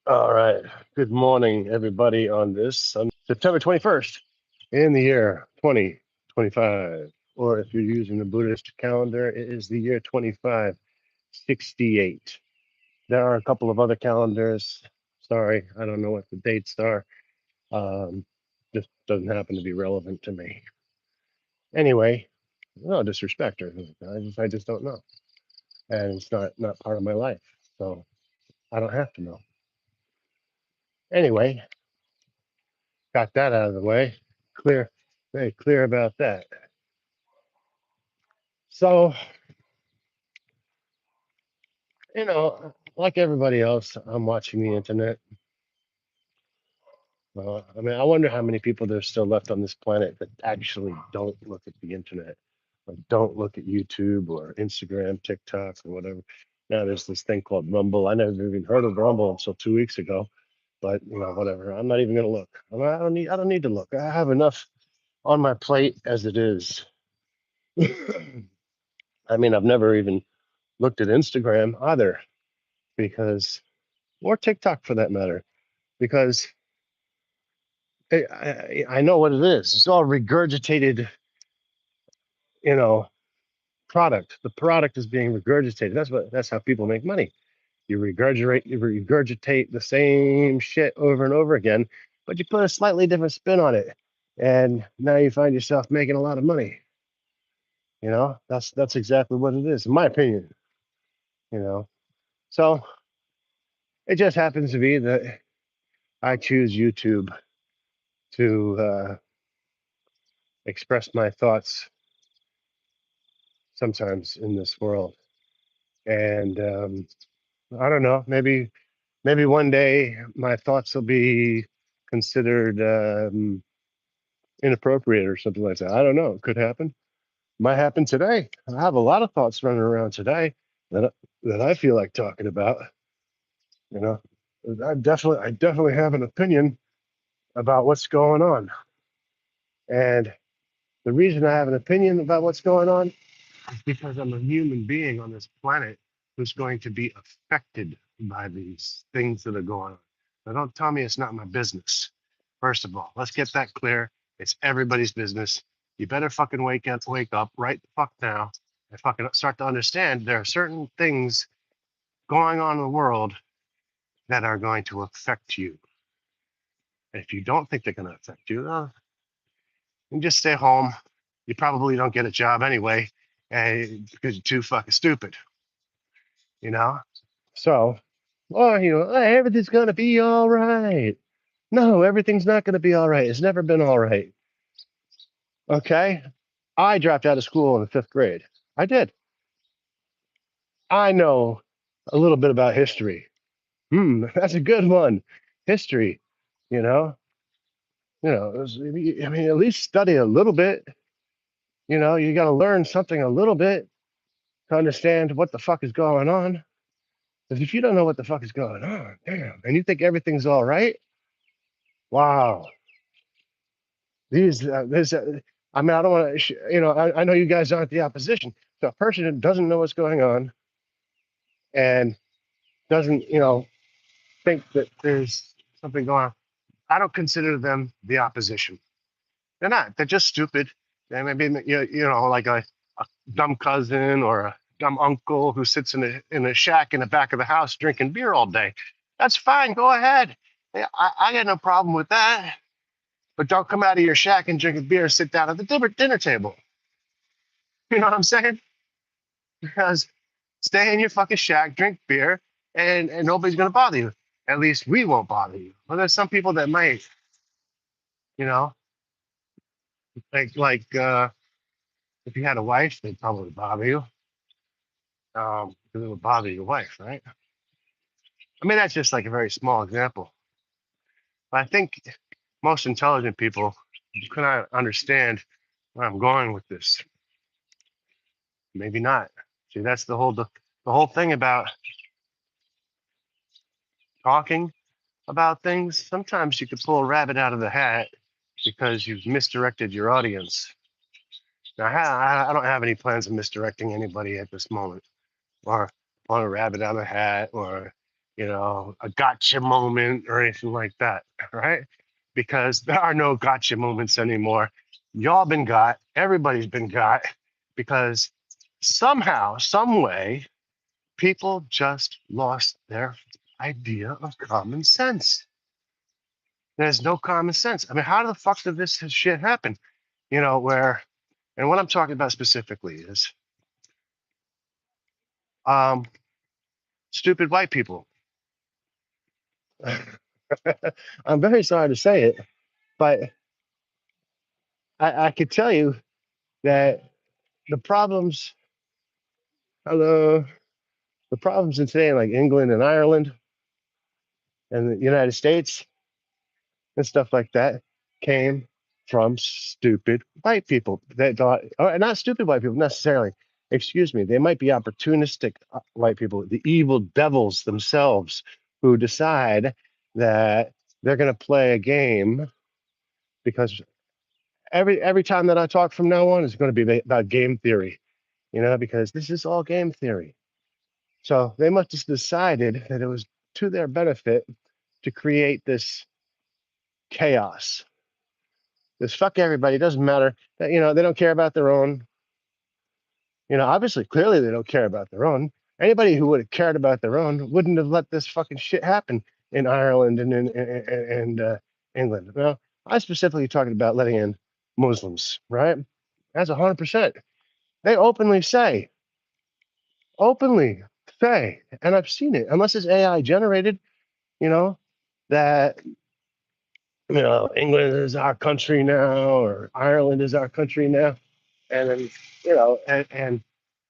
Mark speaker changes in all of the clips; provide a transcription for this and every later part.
Speaker 1: All right. Good morning, everybody, on this September 21st in the year 2025. Or if you're using the Buddhist calendar, it is the year 2568. There are a couple of other calendars. Sorry, I don't know what the dates are. Um, just doesn't happen to be relevant to me. Anyway, no disrespect or anything. I just don't know. And it's not part of my life. So I don't have to know. Anyway, got that out of the way. Clear, very clear about that. So, like everybody else, I'm watching the internet. I mean, I wonder how many people there's still left on this planet that actually don't look at the internet, like don't look at YouTube or Instagram, TikTok, or whatever. Now there's this thing called Rumble. I never even heard of Rumble until 2 weeks ago. But whatever. I'm not even gonna look. I don't need to look. I have enough on my plate as it is. I mean, I've never even looked at Instagram either because, or TikTok for that matter, because I know what it is. It's all regurgitated, you know, product. The product is being regurgitated. That's how people make money. You regurgitate the same shit over and over again, but you put a slightly different spin on it. And now you find yourself making a lot of money. That's exactly what it is, in my opinion. You know. So it just happens to be that I choose YouTube to express my thoughts sometimes in this world. And I don't know, maybe one day my thoughts will be considered inappropriate or something like that. I don't know. It could happen. Might happen today. I have a lot of thoughts running around today that that I feel like talking about. You know, I definitely have an opinion about what's going on. And the reason I have an opinion about what's going on is because I'm a human being on this planet who's going to be affected by these things that are going on. Now, don't tell me it's not my business. First of all, let's get that clear. It's everybody's business. You better fucking wake up right the fuck now, and fucking start to understand there are certain things going on in the world that are going to affect you. And if you don't think they're going to affect you, then just stay home. You probably don't get a job anyway, because you're too fucking stupid, you know? So, everything's going to be all right. No, everything's not going to be all right. It's never been all right. Okay. I dropped out of school in the fifth grade. I did. I know a little bit about history. That's a good one. History, you know, I mean, at least study a little bit. You got to learn something a little bit to understand what the fuck is going on. Because if you don't know what the fuck is going on, damn, and you think everything's all right, wow. This, I mean, I don't want to, I know you guys aren't the opposition. So a person who doesn't know what's going on and doesn't, think that there's something going on, I don't consider them the opposition. They're not. They're just stupid. They may be, like a dumb cousin or a dumb uncle who sits in a shack in the back of the house drinking beer all day. That's fine. Go ahead. Yeah, I got no problem with that. But don't come out of your shack and drink a beer and sit down at the dinner table. You know what I'm saying? Because stay in your fucking shack, drink beer, and nobody's gonna bother you. At least we won't bother you. But there's some people that might, you know, like if you had a wife, they'd probably bother you. Because it would bother your wife, right? I mean, that's just like a very small example. But I think most intelligent people cannot understand where I'm going with this. Maybe not. See, that's the whole thing about talking about things. Sometimes you could pull a rabbit out of the hat because you've misdirected your audience. Now, I don't have any plans of misdirecting anybody at this moment, or pulling a rabbit out of the hat, or a gotcha moment or anything like that, right? Because there are no gotcha moments anymore. Y'all been got, everybody's been got, because somehow, some way, people just lost their idea of common sense. There's no common sense. I mean, how the fuck did this shit happen? Where, and what I'm talking about specifically is um, stupid white people. I'm very sorry to say it, but I could tell you that the problems, hello, the problems in today, like England and Ireland and the United States and stuff like that, came from stupid white people that thought, or not stupid white people necessarily. Excuse me, they might be opportunistic white people, the evil devils themselves, who decide that they're going to play a game because every time that I talk from now on is going to be about game theory, because this is all game theory. So they must have decided that it was to their benefit to create this chaos. This fuck everybody. It doesn't matter that they don't care about their own. Obviously, clearly they don't care about their own. Anybody who would have cared about their own wouldn't have let this fucking shit happen in Ireland and in and England. Now, I'm specifically talking about letting in Muslims, right? That's 100%. They openly say, and I've seen it. Unless it's AI generated, you know, that England is our country now, or Ireland is our country now, and then and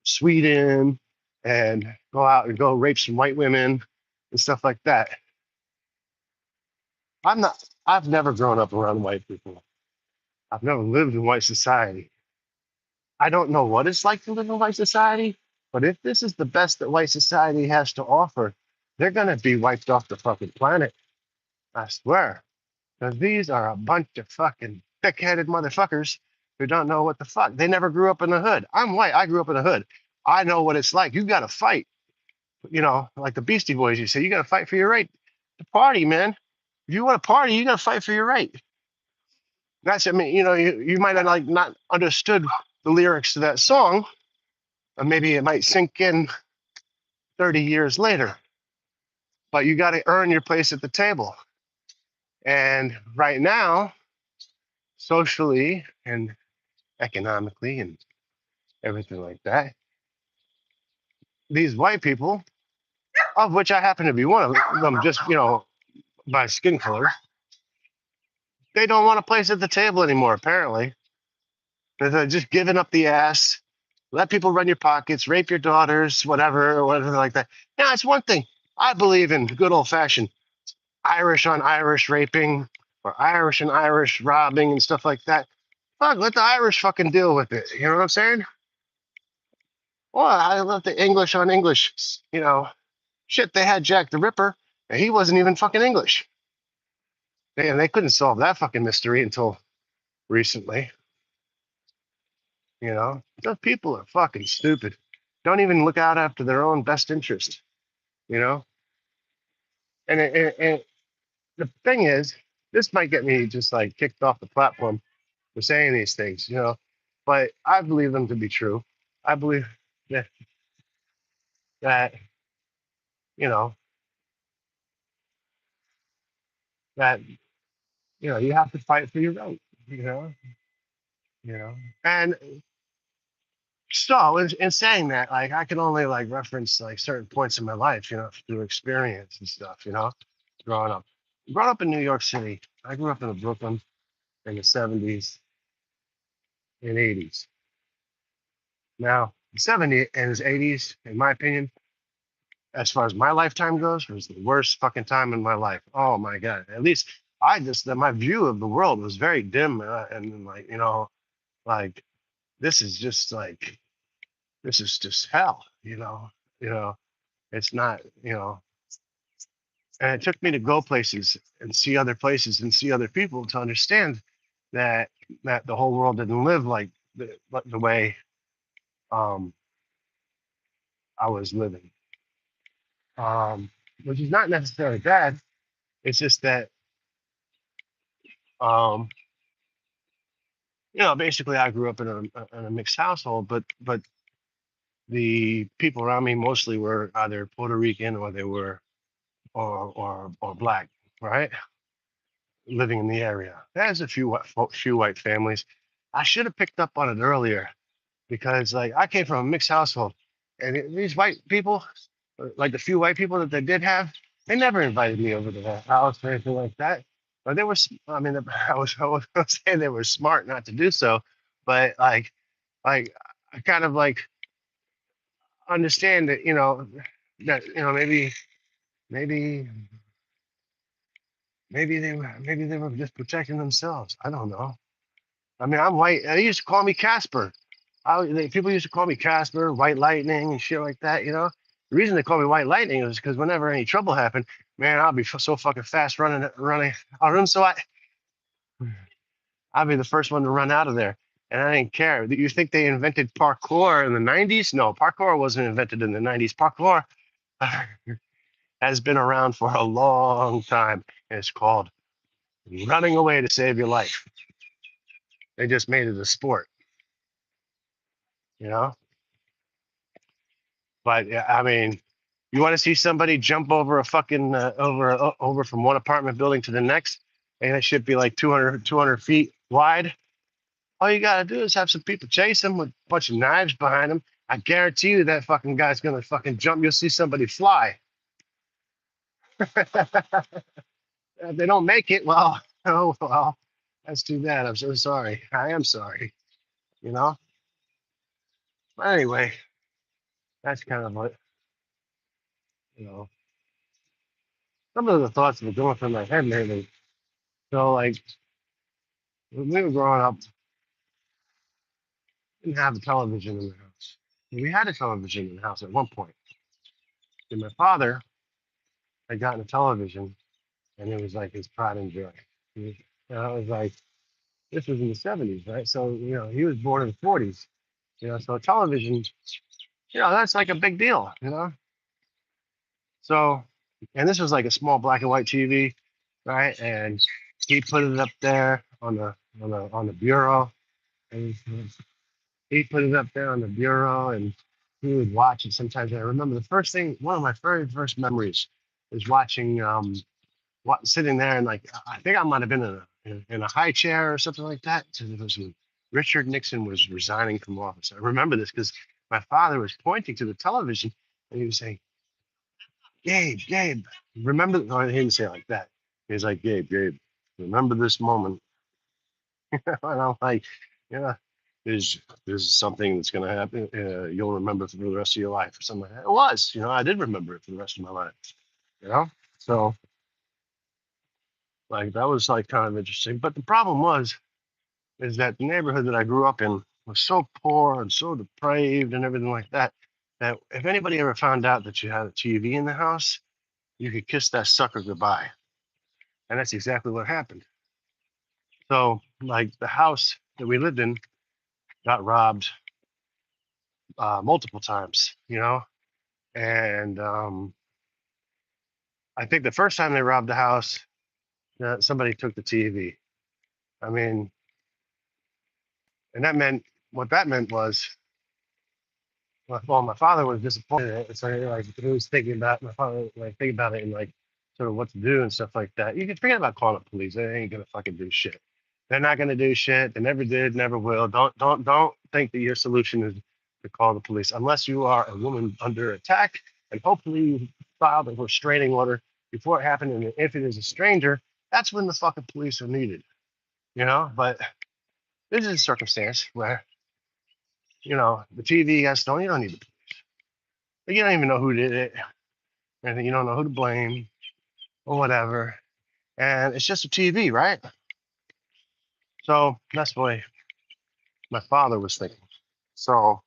Speaker 1: Sweden, and go out and go rape some white women and stuff like that. I'm not. I've never grown up around white people. I've never lived in white society. I don't know what it's like to live in white society, but if this is the best that white society has to offer, they're gonna be wiped off the fucking planet. I swear. Because these are a bunch of fucking thick-headed motherfuckers who don't know what the fuck. They never grew up in the hood. I'm white. I grew up in the hood. I know what it's like. You got to fight. Like the Beastie Boys. You say you got to fight for your right to party, man. If you want to party, you got to fight for your right. That's. I mean, you might have like not understood the lyrics to that song, or maybe it might sink in 30 years later. But you got to earn your place at the table. And right now, socially and economically and everything like that. These white people, of which I happen to be one of them, just by skin color, they don't want a place at the table anymore. Apparently, they're just giving up the ass. Let people run your pockets, rape your daughters, whatever like that. Now, it's one thing. I believe in good old fashioned Irish on Irish raping or Irish and Irish robbing and stuff like that. Fuck, let the Irish fucking deal with it. You know what I'm saying? Well, I love the English on English. You know, Shit, they had Jack the Ripper, and he wasn't even fucking English. And they couldn't solve that fucking mystery until recently. Those people are fucking stupid. Don't even look out after their own best interest. You know, and the thing is, this might get me just like kicked off the platform for saying these things. But I believe them to be true. I believe that that you know that you have to fight for your right. You know, you know, and so in saying that, like I can only like reference like certain points in my life, through experience and stuff, growing up. Growing up in New York City, I grew up in Brooklyn in the 70s and 80s. Now, the 70s and the 80s, in my opinion, as far as my lifetime goes, was the worst fucking time in my life. Oh my God. At least my view of the world was very dim. And like, like this is just like, this is just hell, you know, it's not, and it took me to go places and see other places and see other people to understand that the whole world didn't live like the way um, I was living. which is not necessarily bad. It's just that, um, basically, I grew up in a mixed household, but the people around me mostly were either Puerto Rican or they were or black, right? Living in the area. There's a few white families. I should have picked up on it earlier because like I came from a mixed household, and these white people, like the few white people that they did have, they never invited me over to their house or anything like that. But they were, I mean, I was saying they were smart not to do so, but like I kind of like understand that maybe maybe they were just protecting themselves. I don't know. I mean, I'm white. They used to call me Casper. People used to call me Casper, White Lightning, and shit like that. The reason they call me White Lightning is because whenever any trouble happened, man, I'll be so fucking fast running. I'll be the first one to run out of there, and I didn't care. You think they invented parkour in the '90s? No, parkour wasn't invented in the '90s. Parkour has been around for a long time, and it's called running away to save your life. They just made it a sport, you know. But yeah, I mean, you want to see somebody jump over a fucking over from one apartment building to the next, and it should be like 200 feet wide. All you gotta do is have some people chase him with a bunch of knives behind him. I guarantee you that fucking guy's gonna fucking jump. You'll see somebody fly. If they don't make it, well, oh well, that's too bad. I'm so sorry. I am sorry. You know. But anyway, that's kind of what you know. Some of the thoughts that were going through my head lately. So like when we were growing up, we didn't have a television in the house. We had a television in the house at one point. And my father had gotten a television, and it was like his pride and joy. And I was like, this was in the '70s, right? So he was born in the '40s. So television, that's like a big deal. So, and this was like a small black and white TV, right? And he put it up there on the bureau, and he put it up there on the bureau, and he would watch it sometimes. And I remember one of my very first memories is watching, sitting there, and like I think I might have been in a high chair or something like that. So it was when Richard Nixon was resigning from office. I remember this because my father was pointing to the television, and he was saying, "Gabe, Gabe, remember?" No, he didn't say it like that. He was like, "Gabe, Gabe, remember this moment." And I'm like, "Yeah, there's something that's going to happen. You'll remember for the rest of your life, or something like that." It was, I did remember it for the rest of my life. You know, so like that was like kind of interesting. But the problem is that the neighborhood that I grew up in was so poor and so depraved and everything like that, that if anybody ever found out that you had a TV in the house, you could kiss that sucker goodbye. And that's exactly what happened. So, like, the house that we lived in got robbed multiple times, and I think the first time they robbed the house, somebody took the TV. I mean, and what that meant was, well, my father was disappointed. So like he was thinking about my father, like thinking about it and like sort of what to do and stuff like that. You can forget about calling the police. They ain't gonna fucking do shit. They're not gonna do shit. They never did, never will. Don't think that your solution is to call the police unless you are a woman under attack, and hopefully you filed a restraining order before it happened. And if it is a stranger, that's when the fucking police are needed. But this is a circumstance where the TV guys don't. You don't need the you don't even know who did it. And you don't know who to blame or whatever. And it's just a TV, right? So that's the way my father was thinking. So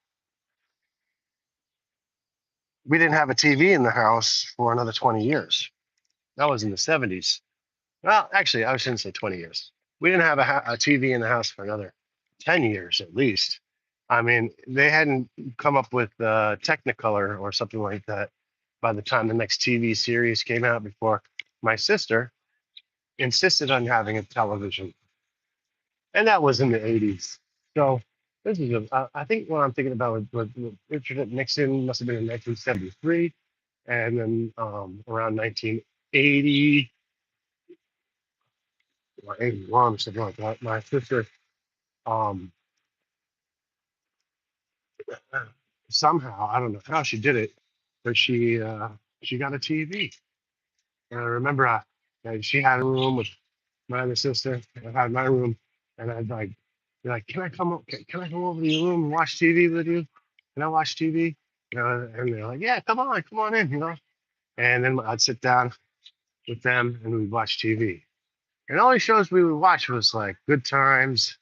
Speaker 1: we didn't have a TV in the house for another 20 years. That was in the '70s. Well, actually, I shouldn't say 20 years. We didn't have a TV in the house for another 10 years at least. I mean, they hadn't come up with Technicolor or something like that. by the time the next TV series came out, before my sister insisted on having a television, and that was in the 80s. So this is I think what I'm thinking about with Richard Nixon must have been in 1973, and then around 1980 or 81 something like that. My sister um, somehow, I don't know how she did it, but she got a TV. And I remember she had a room with my other sister. I had my room, and I'd like be like, can I come over to your room and watch TV with you? Can I watch TV? And they're like, yeah, come on in, And then I'd sit down with them and we'd watch TV. And the only shows we would watch was like Good Times,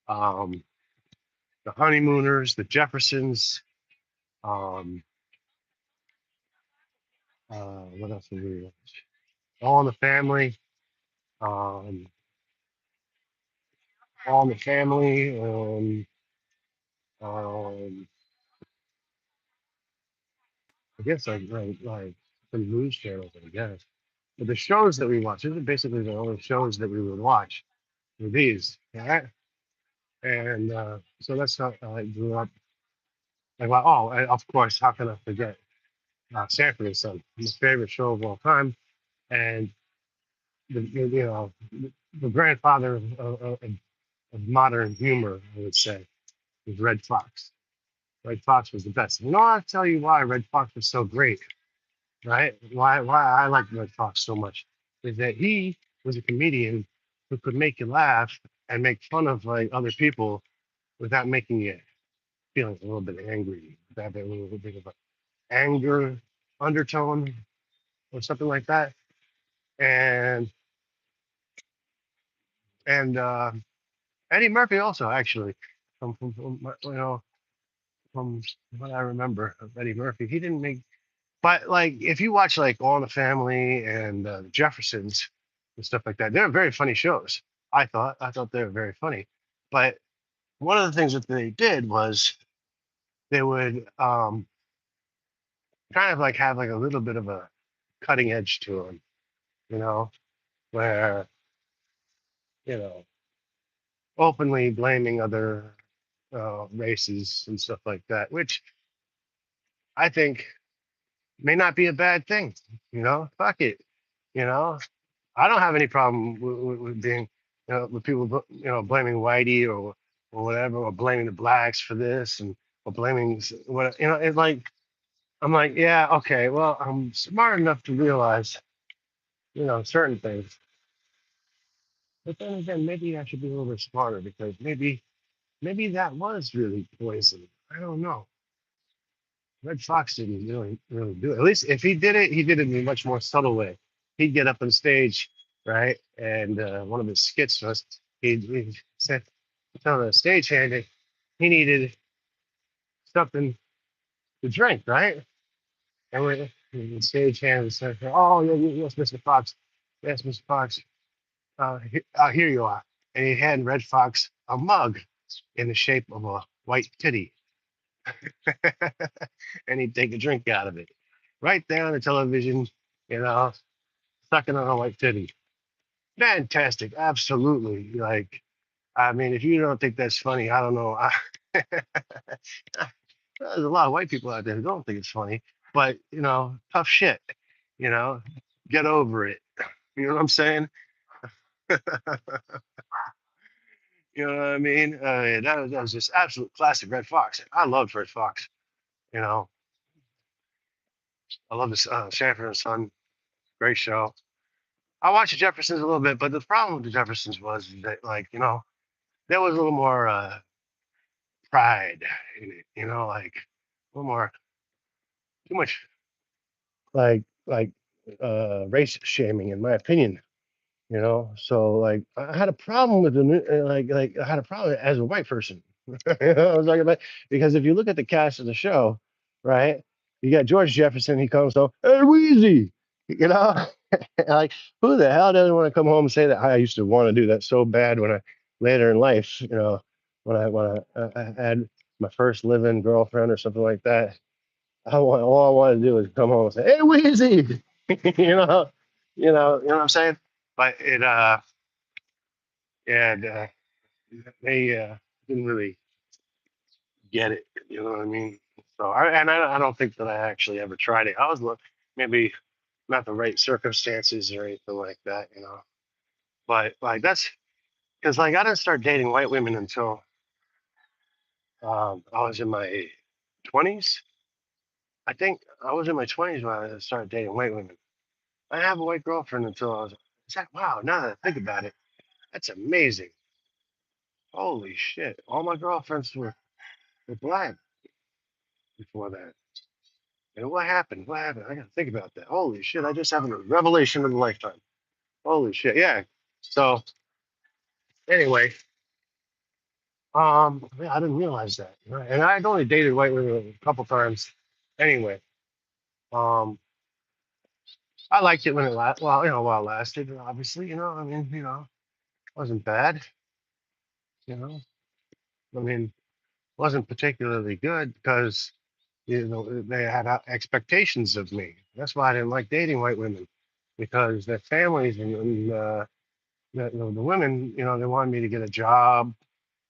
Speaker 1: um, The Honeymooners, The Jeffersons, um, what else did we watch? All in the Family, um, All in the Family, um, I guess like some news channels, I guess. But the shows that we watch, these are basically the only shows that we would watch were these. Yeah. And so that's how I grew up. Like, well, oh, and of course, how can I forget Sanford and Son, my favorite show of all time, and the grandfather of modern humor, I would say, was Red Fox. Red Fox was the best. I'll tell you why Red Fox was so great, right? Why I like Red Fox so much is that he was a comedian who could make you laugh and make fun of like other people without making you feeling a little bit angry, without that little bit of an anger undertone or something like that. And and Eddie Murphy also actually, from what I remember of Eddie Murphy, he didn't make. But like, if you watch like All in the Family and the Jeffersons and stuff like that, they're very funny shows. I thought they were very funny. But one of the things that they did was they would kind of like have like a little bit of a cutting edge to them, you know, where you know openly blaming other races and stuff like that, which I think may not be a bad thing. Fuck it. You know, I don't have any problem with being, with people, blaming Whitey or whatever, or blaming the blacks for this and or blaming what it's like. I'm like, yeah, okay, well, I'm smart enough to realize, certain things. But then again, maybe I should be a little bit smarter because maybe that was really poison. I don't know. Red Fox didn't really do it. At least if he did it, he did it in a much more subtle way. He'd get up on stage, right? And one of his skits was he said, telling the stagehand that he needed something to drink, right? And when the stagehand was saying, "Oh, yeah, yes, Mr. Fox, yes, Mr. Fox, here you are." And he handed Red Fox a mug in the shape of a white titty, and he'd take a drink out of it, right there on the television, you know, sucking on a white titty. Fantastic, absolutely. Like, I mean, if you don't think that's funny, I don't know. There's a lot of white people out there who don't think it's funny, but tough shit. You know, get over it. You know what I'm saying? You know what I mean? That was just absolute classic Red Fox. I loved Red Fox. You know, I love this Sanford and Son, great show. I watched the Jeffersons a little bit, but the problem with the Jeffersons was that, like, there was a little more pride in it. Like a little more, too much, like race shaming, in my opinion. So like I had a problem with the like I had a problem as a white person. I was talking about, because if you look at the cast of the show, right, you got George Jefferson. He comes home, hey, Wheezy, you know. Like, who the hell doesn't want to come home and say that? I used to want to do that so bad when I later in life, when I had my first living girlfriend or something like that. All I want to do is come home and say, "Hey, Wheezy," you know, you know what I'm saying? But and they didn't really get it. You know what I mean? So I don't think that I actually ever tried it. I was maybe not the right circumstances or anything like that. You know, but like that's because like I didn't start dating white women until I was in my 20s. I think I was in my 20s when I started dating white women. I didn't have a white girlfriend until I was. It's like wow. Now that I think about it, that's amazing. Holy shit! All my girlfriends were black before that. And what happened? What happened? I gotta think about that. Holy shit! I just had a revelation of a lifetime. Holy shit! Yeah. So anyway, yeah, I didn't realize that. Right? And I'd only dated white women a couple times. Anyway, um, I liked it when it lasted. Well, while it lasted. Obviously, I mean, wasn't bad. You know, I mean, wasn't particularly good because they had expectations of me. That's why I didn't like dating white women because their families and the women, they wanted me to get a job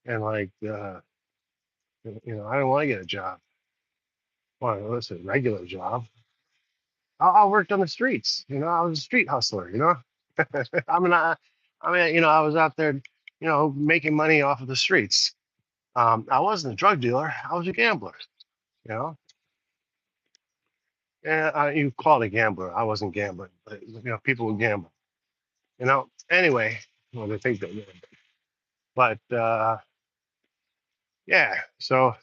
Speaker 1: and like, I don't want to get a job. Well, it's a regular job. I worked on the streets. I was a street hustler. I mean, I was out there, making money off of the streets. I wasn't a drug dealer. I was a gambler. You know, and you call it a gambler. I wasn't gambling, but people would gamble. Anyway, well, they think they would. But yeah, so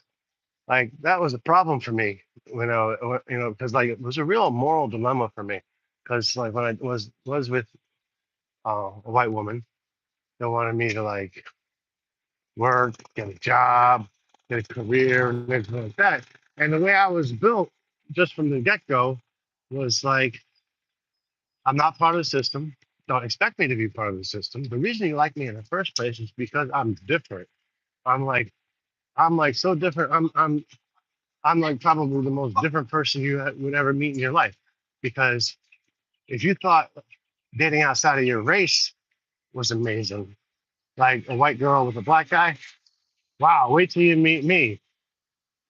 Speaker 1: like that was a problem for me because like it was a real moral dilemma for me because like when I was with a white woman, they wanted me to like work, get a job, get a career, and everything like that. And the way I was built just from the get go was like I'm not part of the system. Don't expect me to be part of the system. The reason you like me in the first place is because I'm different. I'm like so different. I'm like probably the most different person you would ever meet in your life. Because if you thought dating outside of your race was amazing, like a white girl with a black guy, wow, wait till you meet me.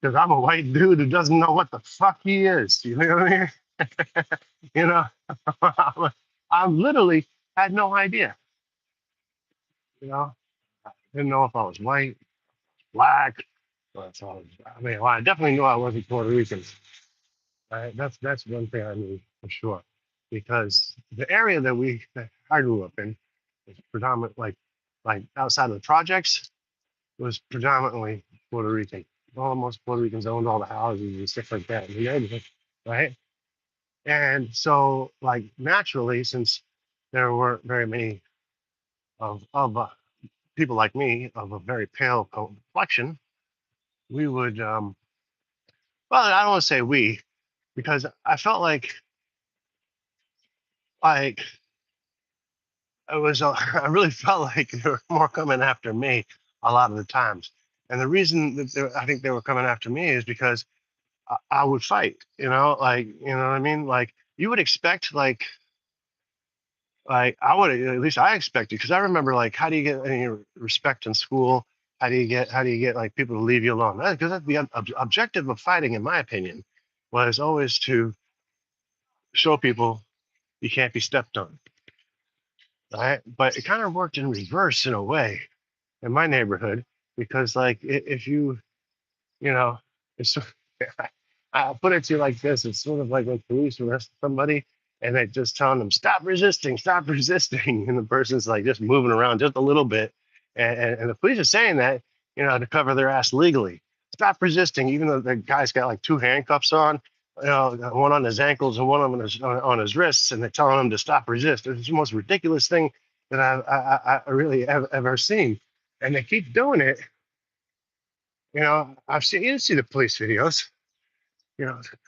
Speaker 1: Because I'm a white dude who doesn't know what the fuck he is. You know what I mean? You know, I literally had no idea. You know, didn't know if I was white, black. That's all. I mean, well, I definitely knew I wasn't Puerto Rican. That's one thing I knew for sure, because the area that I grew up in was predominant, like outside of the projects, was predominantly Puerto Rican. Almost Puerto Ricans owned all the houses and stuff like that in the neighborhood, right? And so, like naturally, since there weren't very many of people like me of a very pale complexion, we would well, I don't want to say we because I felt like it was I really felt like they were more coming after me a lot of the times. And the reason that I think they were coming after me is because I would fight, like what I mean? Like you would expect like I would at least I expected because I remember like how do you get any respect in school? How do you get like people to leave you alone? Because that's the objective of fighting, in my opinion, was always to show people you can't be stepped on. Right? But it kind of worked in reverse in a way in my neighborhood because like if you know it's I'll put it to you like this: it's sort of like when police arrest somebody and they just telling them stop resisting, and the person's like just moving around just a little bit, and the police are saying that to cover their ass legally. Stop resisting, even though the guy's got like two handcuffs on, one on his ankles and one on his wrists, and they're telling him to stop resist. It's the most ridiculous thing that I really have ever seen, and they keep doing it. I've seen you see the police videos.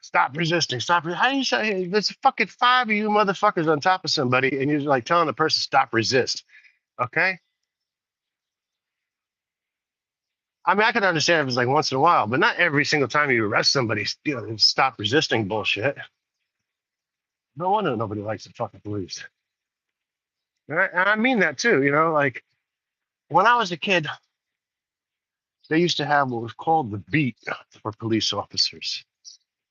Speaker 1: Stop resisting. How do you say hey, there's fucking five of you motherfuckers on top of somebody, and you're like telling the person stop resist? Okay, I mean, I could understand if it's like once in a while, but not every single time you arrest somebody, you know, stop resisting bullshit. No wonder nobody likes the fucking police. And I mean that too, you know, like when I was a kid, they used to have what was called the beat for police officers.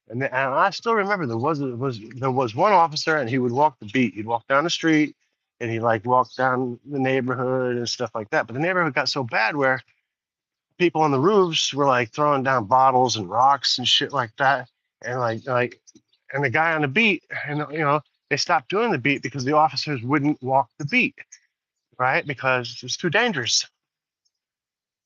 Speaker 1: And I still remember there was one officer and he would walk the beat. He'd walk down the street and he like walk down the neighborhood and stuff like that. But the neighborhood got so bad where people on the roofs were like throwing down bottles and rocks and shit like that. And and the guy on the beat, and you know, they stopped doing the beat because the officers wouldn't walk the beat, right? Because it was too dangerous,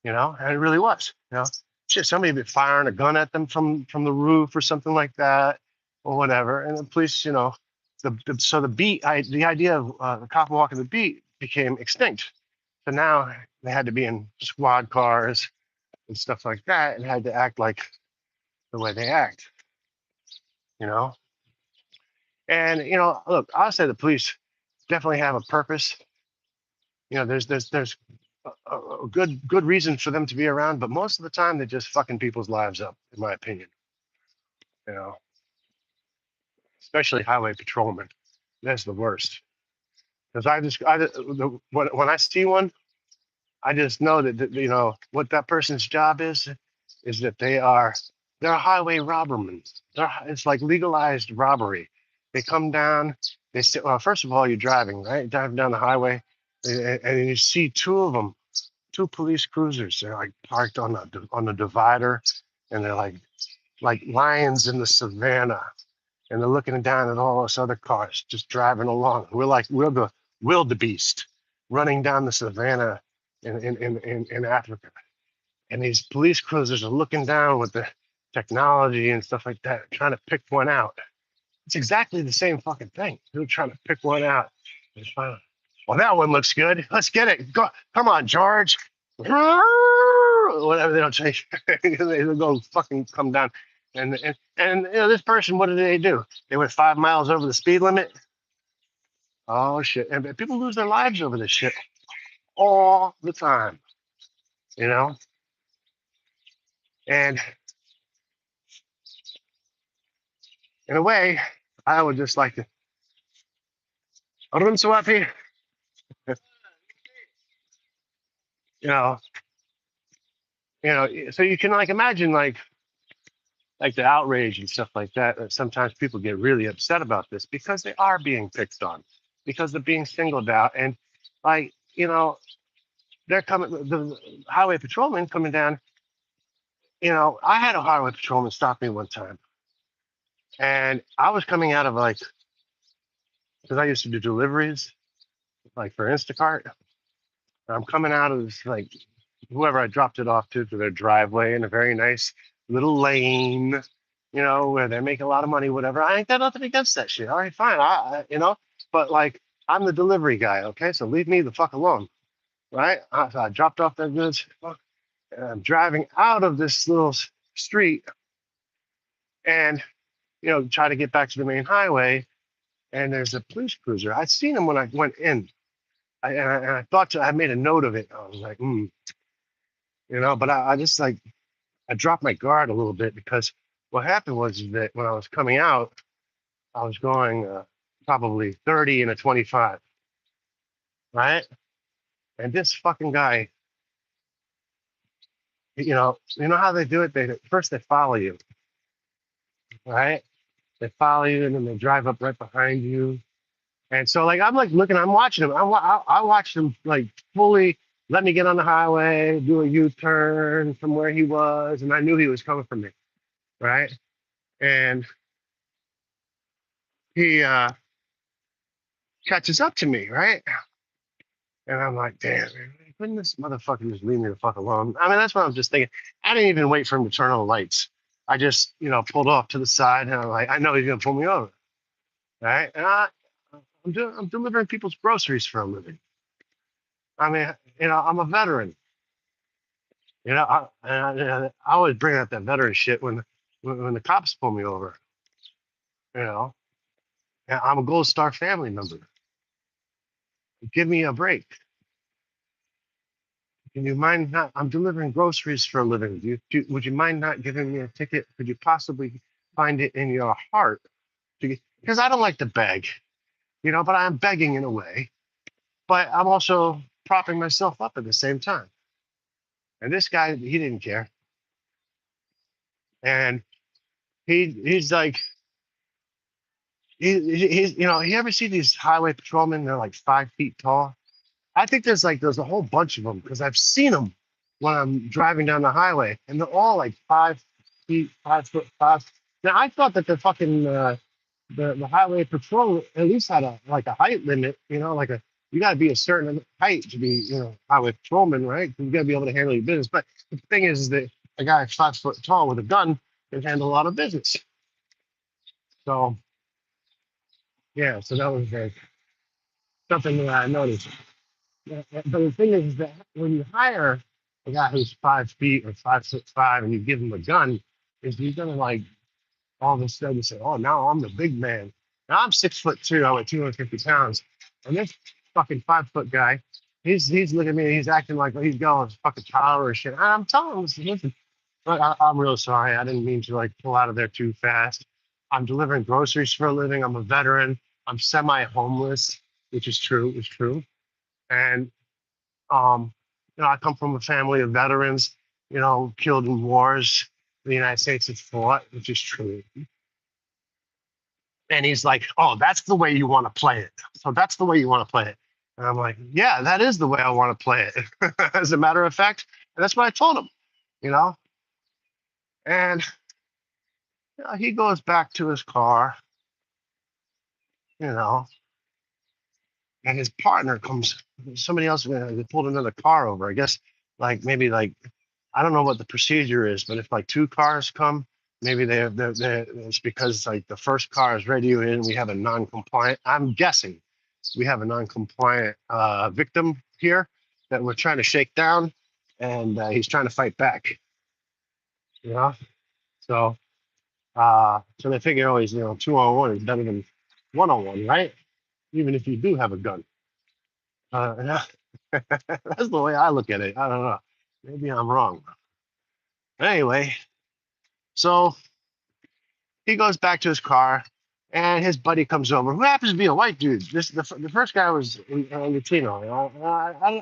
Speaker 1: you know, and it really was, you know. Shit, somebody would be firing a gun at them from the roof or something like that, or whatever. And the police, you know, so the beat, the idea of the cop walking the beat became extinct. So now they had to be in squad cars and stuff like that, and had to act like the way they act, you know. And you know, look, I'll say the police definitely have a purpose. You know, there's a good reason for them to be around, but most of the time they're just fucking people's lives up, in my opinion. You know, especially highway patrolmen. That's the worst. Because when I see one, I just know that you know what that person's job is that they're highway robbermen. It's like legalized robbery. They come down. They say, well, first of all, you're driving, right? Driving down the highway, and you see two of them, two police cruisers. They're like parked on the divider, and they're like lions in the savannah, and they're looking down at all us other cars just driving along. We're the wildebeest running down the savannah in Africa, and these police cruisers are looking down with the technology and stuff like that, trying to pick one out. It's exactly the same fucking thing. They're trying to pick one out. Well, that one looks good. Let's get it. Go, come on, George. Whatever they don't say, they'll go fucking come down. And you know, this person, what did they do? They went 5 miles over the speed limit. Oh shit! And people lose their lives over this shit all the time. You know, and in a way, I would just like to. So happy, you know, so you can like imagine like the outrage and stuff like that. Sometimes people get really upset about this because they are being picked on, because they're being singled out, and like you know, they're coming. The highway patrolman coming down. You know, I had a highway patrolman stop me one time, and I was coming out of like because I used to do deliveries like for Instacart. I'm coming out of this like whoever I dropped it off to their driveway in a very nice little lane, you know, where they make a lot of money, whatever. I ain't got nothing against that shit. All right, fine. You know, but like I'm the delivery guy, okay? So leave me the fuck alone, right? So I dropped off that goods, and I'm driving out of this little street and, you know, try to get back to the main highway. And there's a police cruiser. I'd seen him when I went in. And I thought I made a note of it. I was like, you know, but I just like I dropped my guard a little bit because what happened was that when I was coming out, I was going probably 30 and a 25, right? And this fucking guy, you know how they do it? They first they follow you, right? They follow you and then they drive up right behind you. And so like I'm like looking, I'm watching him. I watched him like fully let me get on the highway, do a U-turn from where he was, and I knew he was coming for me, right? And he catches up to me, right? And I'm like, damn, man, couldn't this motherfucker just leave me the fuck alone? I mean, that's what I'm just thinking. I didn't even wait for him to turn on the lights. I just, you know, pulled off to the side and I'm like, I know he's gonna pull me over, right? And I'm delivering people's groceries for a living. I mean, you know, I'm a veteran. You know, I always bring out that veteran shit when the cops pull me over. You know, and I'm a Gold Star family member. Give me a break. can you mind not? I'm delivering groceries for a living. Would you mind not giving me a ticket? Could you possibly find it in your heart to? Because I don't like to beg, but I'm begging in a way. But I'm also propping myself up at the same time. And this guy, he didn't care, and he's like, he's you ever see these highway patrolmen? They're like 5 feet tall. I think there's a whole bunch of them because I've seen them when I'm driving down the highway, and they're all like 5 feet, 5 foot five. Now I thought that the fucking the highway patrol at least had a height limit, like you got to be a certain height to be highway patrolman, right? You got to be able to handle your business. But the thing is that a guy 5 foot tall with a gun can handle a lot of business. So yeah, so that was like something that I noticed. But the thing is that when you hire a guy who's 5 feet or 5 foot five and you give him a gun, is he's gonna like all of a sudden say, "Oh, now I'm the big man." Now I'm 6 foot two, I weigh 250 pounds, and this fucking 5 foot guy, he's looking at me and he's acting like he's going fucking power or shit. And I'm telling him, listen, I'm real sorry. I didn't mean to like pull out of there too fast. I'm delivering groceries for a living. I'm a veteran. I'm semi-homeless, which is true. It's true. And I come from a family of veterans, killed in wars the United States has fought, which is true. And he's like, "Oh, that's the way you want to play it. So that's the way you want to play it." And I'm like, "Yeah, that is the way I want to play it." As a matter of fact, and that's what I told him, you know. And he goes back to his car, you know, and his partner comes. Somebody else they pulled another car over. I guess like maybe like I don't know what the procedure is, but if like two cars come, maybe it's because like the first car is radioed in. We have a non-compliant. I'm guessing we have a non-compliant victim here that we're trying to shake down, and he's trying to fight back. You know, so so they figure always 2-on-1 is better than 1-on-1, right? Even if you do have a gun. Yeah. That's the way I look at it. I don't know. Maybe I'm wrong. Anyway, so he goes back to his car, and his buddy comes over, who happens to be a white dude. The first guy was Latino.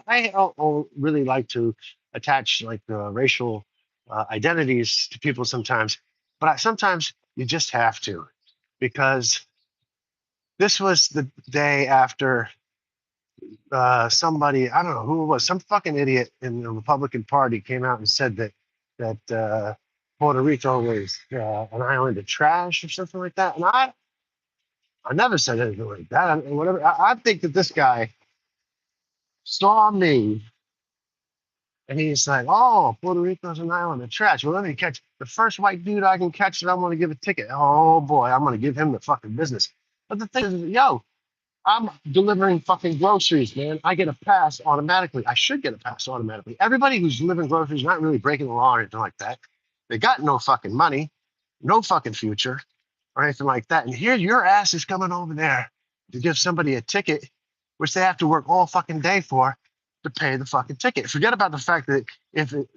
Speaker 1: I don't really like to attach like racial identities to people sometimes, but sometimes you just have to, because this was the day after somebody, I don't know who it was, some fucking idiot in the Republican Party came out and said that Puerto Rico was an island of trash or something like that. And I never said anything like that. Whatever. I think that this guy saw me and he's like, "Oh, Puerto Rico's an island of trash. Well, let me catch the first white dude I can catch that I'm going to give a ticket. Oh boy, I'm going to give him the fucking business." But the thing is, yo, I'm delivering fucking groceries, man. I get a pass automatically. I should get a pass automatically. Everybody who's delivering groceries not really breaking the law or anything like that. They got no fucking money, no fucking future, or anything like that. And here your ass is coming over there to give somebody a ticket, which they have to work all fucking day for to pay the fucking ticket. Forget about the fact that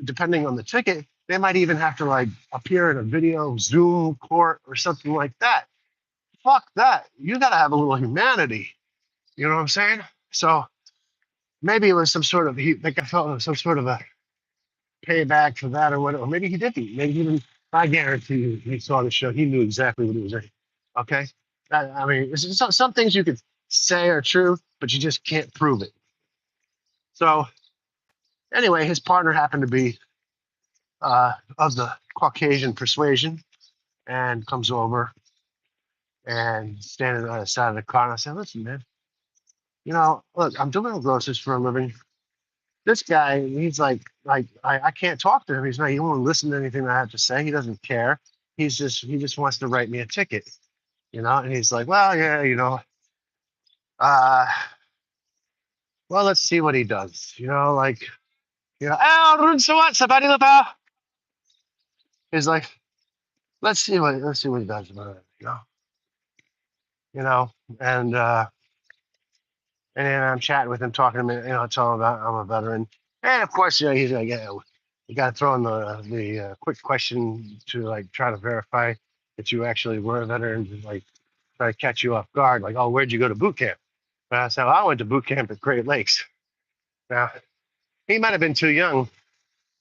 Speaker 1: depending on the ticket, they might even have to like appear in a video Zoom court or something like that. Fuck that. You got to have a little humanity. You know what I'm saying? So maybe it was some sort of like I felt it was some sort of a payback for that or whatever. Or maybe he didn't. Maybe he didn't. I guarantee you, he saw the show. He knew exactly what he was saying. Okay. I mean, some things you could say are true, but you just can't prove it. So anyway, his partner happened to be of the Caucasian persuasion and comes over and standing on the side of the car. And I said, "Listen, man, look, I'm doing groceries for a living. This guy, he's like I can't talk to him. He won't listen to anything I have to say. He doesn't care. He just wants to write me a ticket, And he's like, well, yeah, uh, well, let's see what he does, "Oh, run so what, somebody pal." He's like, let's see what he does about it, you know, and and then I'm chatting with him, talking to him, I tell him about I'm a veteran, And of course, he's like, yeah, you got to throw in the quick question to like try to verify that you actually were a veteran, to, like try to catch you off guard. Like, oh, where'd you go to boot camp? And I said, well, I went to boot camp at Great Lakes. Now, he might have been too young.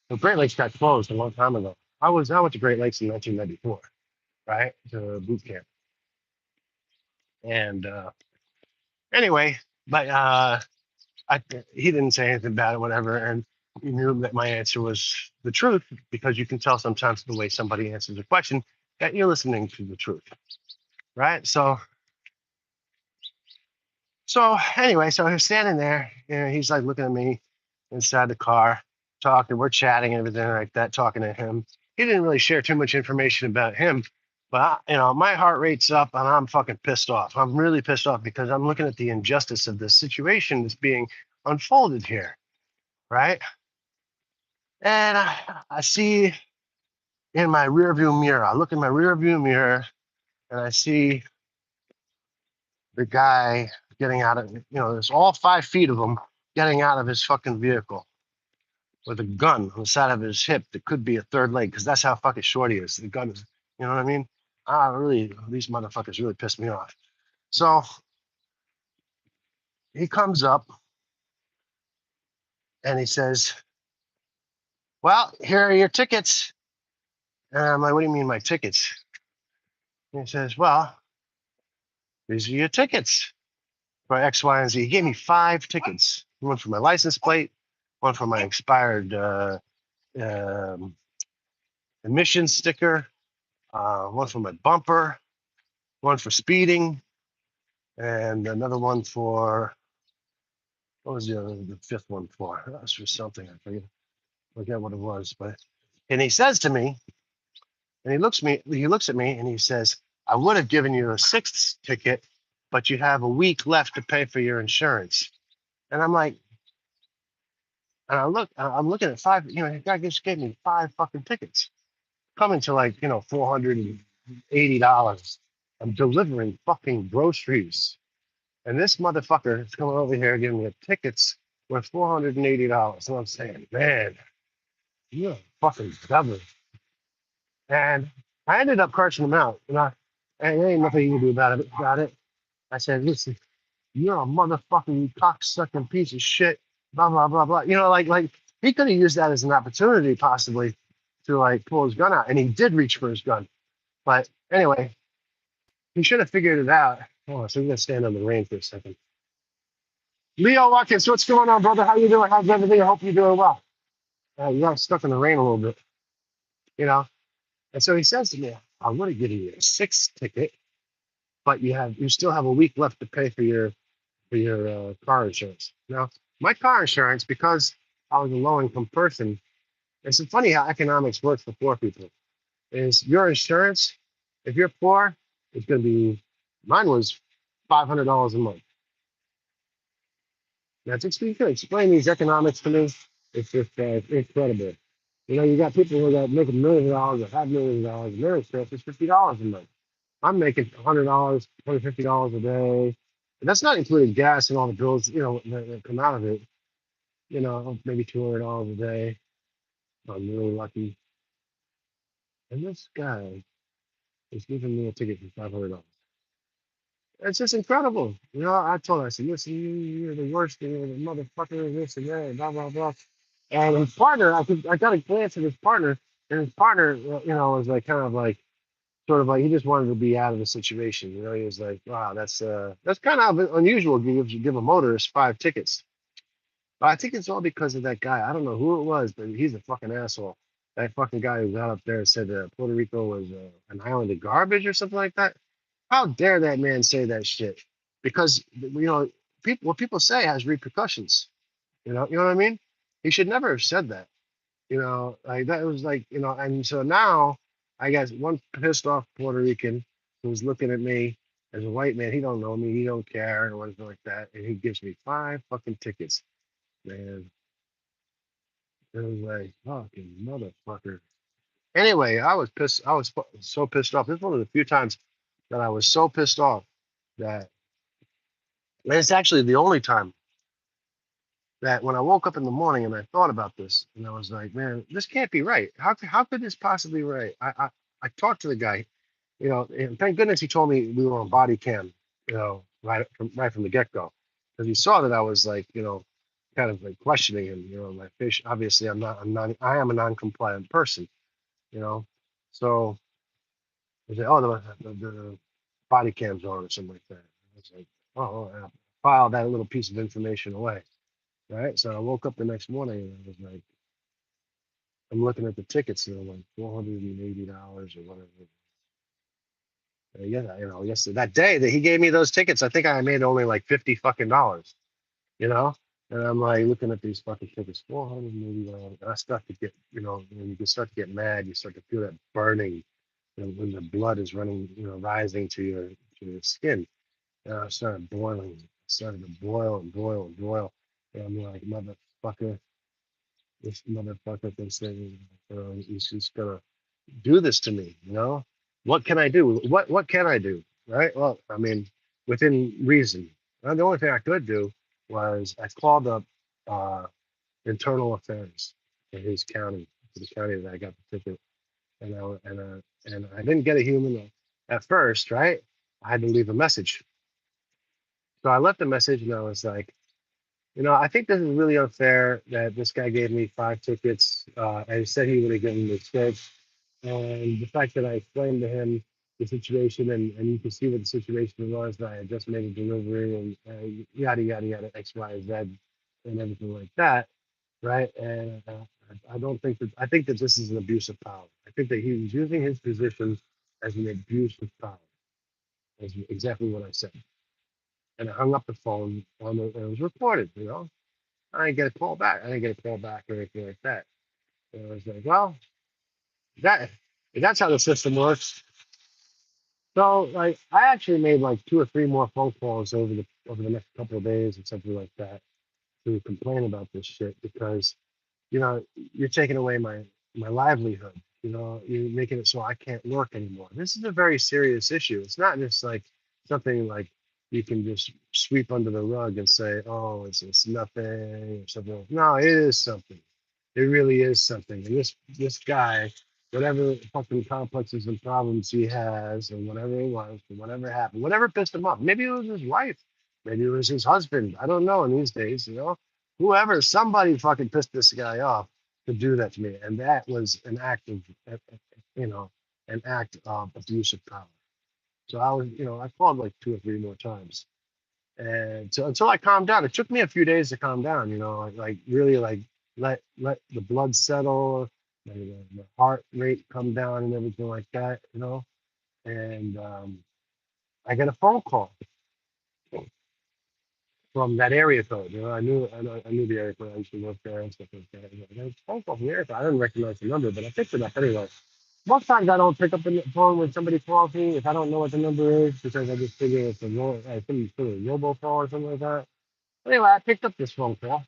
Speaker 1: But Great Lakes got closed a long time ago. I went to Great Lakes in 1994, right, to boot camp. And anyway, but I, he didn't say anything about it, whatever. And he knew that my answer was the truth because you can tell sometimes the way somebody answers a question that you're listening to the truth, right? So anyway, so he's standing there and he's like looking at me inside the car, talking, we're chatting and everything like that, talking to him. He didn't really share too much information about him, but my heart rate's up and I'm fucking pissed off. I'm really pissed off because I'm looking at the injustice of this situation that's being unfolded here, right? And I see in my rear view mirror, I look in my rear view mirror and I see the guy getting out of, there's all 5 feet of him getting out of his fucking vehicle with a gun on the side of his hip that could be a third leg because that's how fucking short he is. The gun is, you know what I mean? These motherfuckers really pissed me off. So he comes up and he says, well, here are your tickets. And I'm like, what do you mean my tickets? And he says, well, these are your tickets for X, Y, and Z. He gave me 5 tickets. One for my license plate, one for my expired um, emission sticker, one for my bumper, one for speeding, and another one for, what was the 5th one for? That was for something. I forget what it was. And he says to me, and he looks at me and he says, I would have given you a 6th ticket, but you have a week left to pay for your insurance. And I'm like, and I'm looking at 5, the guy just gave me 5 fucking tickets, coming to like, $480. I'm delivering fucking groceries. And this motherfucker is coming over here giving me tickets worth $480. And I'm saying, man, you're a fucking devil. And I ended up cursing him out. And there ain't nothing you can do about it. I said, listen, you're a motherfucking cocksucking piece of shit. Blah blah blah blah. Like he could have used that as an opportunity possibly to like pull his gun out, and he did reach for his gun. But anyway, he should have figured it out. Oh, so we're gonna stand on the rain for a second. Leo Watkins, what's going on, brother? How you doing? How's everything? I hope you're doing well. You got stuck in the rain a little bit, you know. And so he says to me, "I'm going to give you a 6th ticket, but you still have a week left to pay for your car insurance." Now, my car insurance, because I was a low income person, it's funny how economics works for poor people. Is your insurance, if you're poor, it's going to be, mine was $500 a month. Now, just you can explain these economics to me, it's just incredible. You got people who got make $1 million or have $1 million, and their insurance is $50 a month. I'm making $100, $150 a day. And that's not including gas and all the bills, that come out of it. Maybe $200 a day. I'm really lucky. And this guy is giving me a ticket for $500. It's just incredible. I told him, I said, listen, you're the worst, you're the motherfucker, this and that, blah, blah, blah. And his partner, I got a glance at his partner, and his partner, was like kind of like, sort of like he just wanted to be out of the situation. He was like, wow, that's kind of unusual. Give a motorist 5 tickets. But I think it's all because of that guy. I don't know who it was, but he's a fucking asshole. That fucking guy who got up there and said that Puerto Rico was an island of garbage or something like that. How dare that man say that shit? Because what people say has repercussions. You know what I mean? He should never have said that. Like that was like, and so now I got one pissed off Puerto Rican who's looking at me as a white man. He don't know me, he don't care or anything like that. And he gives me 5 fucking tickets. Man, it was like fucking motherfucker. Anyway, I was pissed. I was so pissed off. This is one of the few times that I was so pissed off that, and it's actually the only time that when I woke up in the morning and I thought about this, and I was like, man, this can't be right. How could this possibly be right? I talked to the guy, and thank goodness he told me we were on body cam, right from the get go, because he saw that I was like, kind of like questioning him, my fish. Obviously, I am a non-compliant person, you know, so he said, oh, the body cam's on or something like that. I was like, oh, yeah. File that little piece of information away. Right. So I woke up the next morning and I was like, I'm looking at the tickets and I'm like $480 or whatever. Yeah, yesterday that day that he gave me those tickets, I think I made only like 50 fucking dollars, you know? And I'm like looking at these fucking tickets, $480. And I start to get, when you can start to get mad, you start to feel that burning, when the blood is running, rising to your skin. And I started boiling, started to boil and boil and boil. And I'm like, motherfucker, this motherfucker thinks that he's just gonna do this to me. What can I do? What can I do? Right? Well, I mean, within reason. The only thing I could do was I called up uh, internal affairs for his county, for the county that I got the ticket, and I didn't get a human at first. Right? I had to leave a message. So I left a message, and I was like, I think this is really unfair that this guy gave me 5 tickets, and he said he would have given me 6. And the fact that I explained to him the situation, and you can see what the situation was, that I had just made a delivery and yada, yada, yada, X, Y, Z, and everything like that, right? And I don't think that, I think that this is an abuse of power. I think that he was using his position as an abuse of power, is exactly what I said. And I hung up the phone and it was recorded. I didn't get a call back. I didn't get a call back or anything like that. And I was like, well, that if that's how the system works. So like I actually made like 2 or 3 more phone calls over the next couple of days or something like that to complain about this shit because you're taking away my livelihood. You're making it so I can't work anymore. This is a very serious issue. It's not just like something like you can just sweep under the rug and say, oh, it's nothing or something. No, it is something. It really is something. And this guy, whatever fucking complexes and problems he has, and whatever it was, or whatever happened, whatever pissed him off. Maybe it was his wife. Maybe it was his husband. I don't know in these days. Whoever, somebody fucking pissed this guy off to do that to me, and that was you know, an act of abuse of power. So I called like 2 or 3 more times, and so until I calmed down, it took me a few days to calm down. Like really like let the blood settle, the heart rate come down, and everything like that. And I get a phone call from that area code. I knew the area code. I used to work there and stuff like that. I got a phone call from the area code. I didn't recognize the number, but I picked it up anyway. Most times I don't pick up the phone when somebody calls me if I don't know what the number is because I just figure it's some sort of robocall or something like that. Anyway, I picked up this phone call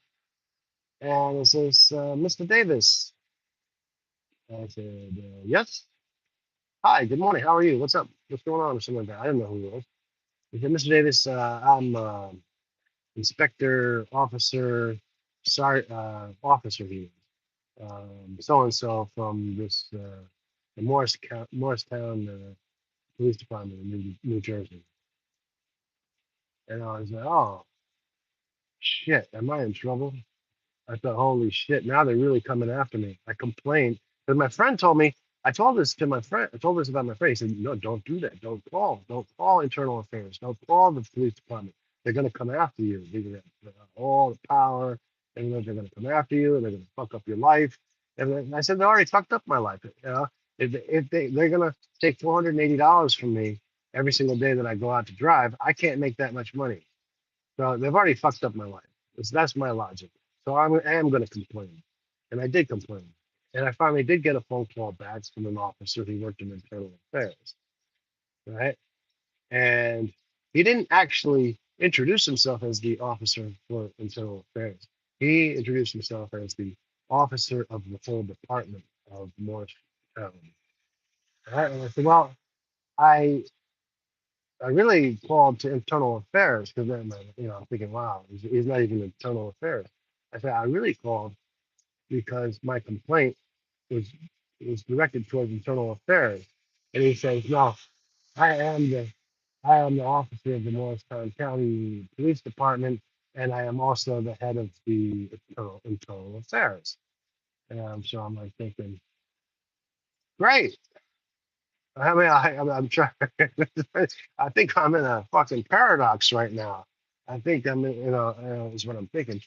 Speaker 1: and it says, Mr. Davis. I said, yes. Hi, good morning. How are you? What's up? What's going on? Or something like that. I didn't know who it was. He said, Mr. Davis, I'm inspector officer, sorry, officer here. So and so from the Morristown Police Department in New Jersey. And I was like, oh shit, am I in trouble? I thought, holy shit, now they're really coming after me. I complained because my friend told me, I told this to my friend, I told this about my friend. He said, no, don't do that. Don't call internal affairs. Don't call the police department. They're going to come after you. They're going to have all the power. And they're going to come after you and they're going to fuck up your life. And then I said, they already fucked up my life. They're going to take $480 from me every single day that I go out to drive, I can't make that much money. So they've already fucked up my life. That's my logic. So I am going to complain. And I did complain. And I finally did get a phone call back from an officer who worked in internal affairs. Right. And he didn't actually introduce himself as the officer for internal affairs. He introduced himself as the officer of the whole department of Morris County. Right. And I said, well, I I really called to internal affairs because then, I'm thinking, wow, he's not even internal affairs. I said, I really called because my complaint was was directed towards internal affairs. And he says, no, I am the I am the officer of the Morristown County Police Department, and I am also the head of the internal affairs. And so I'm like thinking, great. I mean, I'm trying. I think I'm in a fucking paradox right now. I think I'm, is what I'm thinking.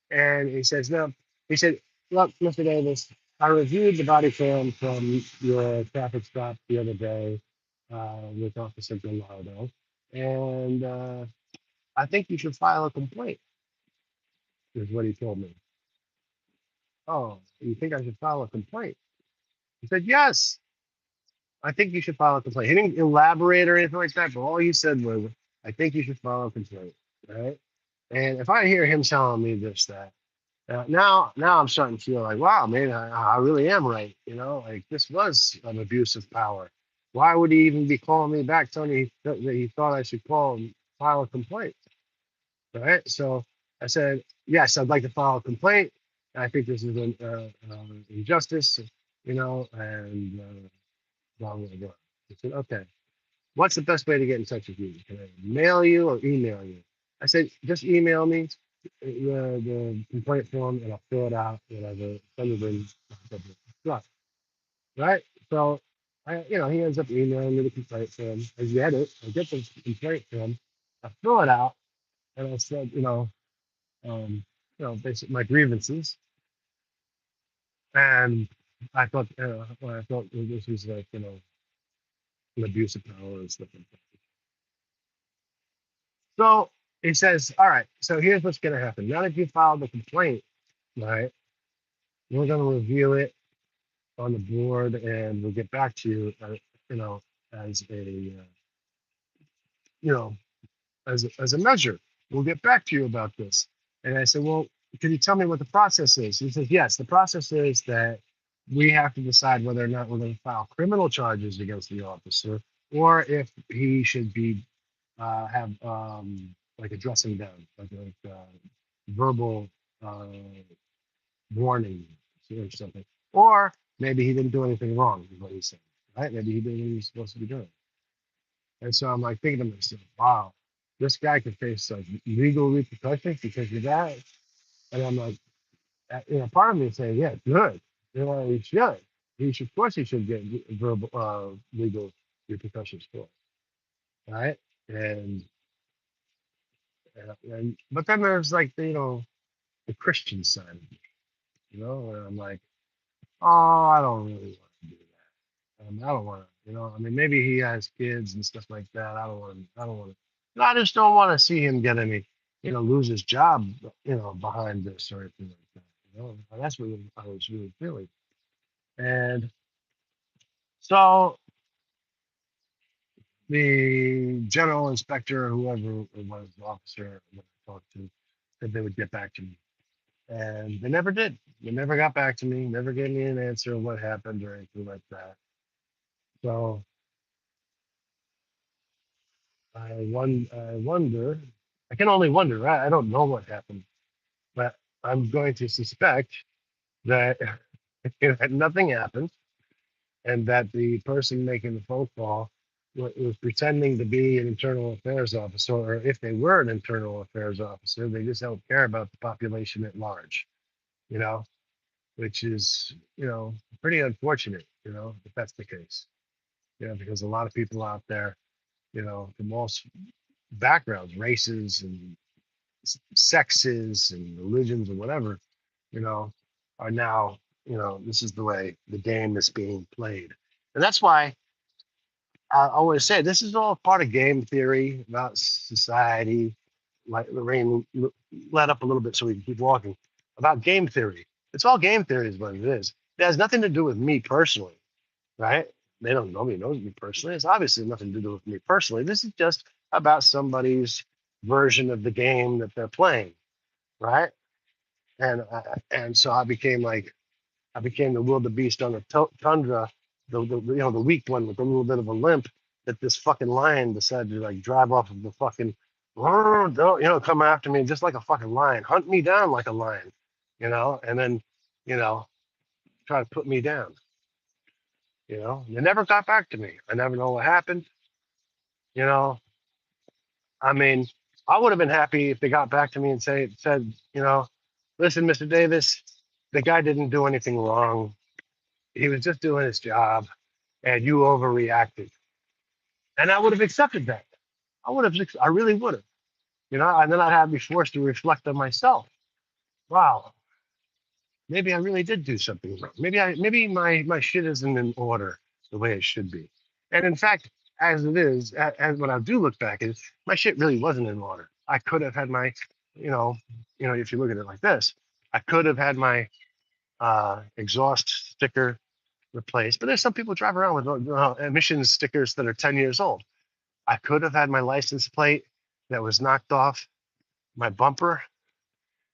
Speaker 1: And he says, no. He said, look, Mr. Davis, I reviewed the body cam from your traffic stop the other day with Officer Gallardo, and I think you should file a complaint, is what he told me. Oh, you think I should file a complaint? He said, yes, I think you should file a complaint. He didn't elaborate or anything like that, but all he said was, I think you should file a complaint, right? And if I hear him telling me this, that, now I'm starting to feel like, wow, man, I really am right. Like this was an abuse of power. Why would he even be calling me back, telling me that he thought I should call and file a complaint? Right. So I said, yes, I'd like to file a complaint. I think this is an injustice, and blah, blah, blah. I said, okay, what's the best way to get in touch with you? Can I mail you or email you? I said, just email me the complaint form and I'll fill it out, whatever, send it in. Right. Right. So he ends up emailing me the complaint form. I get it. I get the complaint form. I fill it out and I said, um, basically my grievances. And I thought this was like, an abuse of power and stuff like that. So he says, all right, so here's what's going to happen. Now that you filed the complaint, right, we're going to review it on the board and we'll get back to you, as you know, as a measure. We'll get back to you about this. And I said, well, can you tell me what the process is? He says, yes, the process is that we have to decide whether or not we're going to file criminal charges against the officer or if he should be have like a dressing down, like verbal uh, warning or something. Or maybe he didn't do anything wrong, is what he said. Right? Maybe he did what he was supposed to be doing. And so I'm like thinking to myself, wow, this guy could face like legal repercussions because of that. And I'm like, part of me is saying, yeah, good. He should. Of course, he should get verbal, legal repercussions for it, right? And, but then there's like the Christian side of me, where I'm like, oh, I don't really want to do that. I don't want to, I mean, maybe he has kids and stuff like that. I don't want to, I just don't want to see him get any, lose his job, behind this or anything like that. And that's what I was really feeling. And so the general inspector, or whoever it was, the officer that I talked to, said they would get back to me. And they never did. They never got back to me, never gave me an answer of what happened or anything like that. So I wonder, I can only wonder, right? I don't know what happened, but I'm going to suspect that, that nothing happened and that the person making the phone call was pretending to be an internal affairs officer, or if they were an internal affairs officer, they just don't care about the population at large, you know, which is, pretty unfortunate, if that's the case, because a lot of people out there, from all backgrounds, races and sexes and religions and whatever, you know, are now, this is the way the game is being played. And that's why I always say this is all part of game theory about society. Like Lorraine let up a little bit so we can keep walking about game theory. It's all game theory is what it is. It has nothing to do with me personally, right? Nobody knows me personally. It's obviously nothing to do with me personally. This is just about somebody's version of the game that they're playing, right? And so I became the wildebeest on the tundra, the weak one with a little bit of a limp. That this fucking lion decided to like drive off of the fucking, don't come after me just like a fucking lion, hunt me down like a lion. and then, you know, try to put me down. They never got back to me. I never know what happened. You know, I mean, I would have been happy if they got back to me and said, listen, Mr. Davis, the guy didn't do anything wrong. He was just doing his job, and you overreacted. And I would have accepted that. I really would have. And then I'd have be forced to reflect on myself. Wow, maybe I really did do something wrong. Maybe my shit isn't in order the way it should be. And in fact, as it is, as when I do look back, is my shit really wasn't in order. I could have had my, you know, if you look at it like this, I could have had my exhaust sticker replaced. But there's some people drive around with emissions stickers that are 10 years old. I could have had my license plate that was knocked off, my bumper,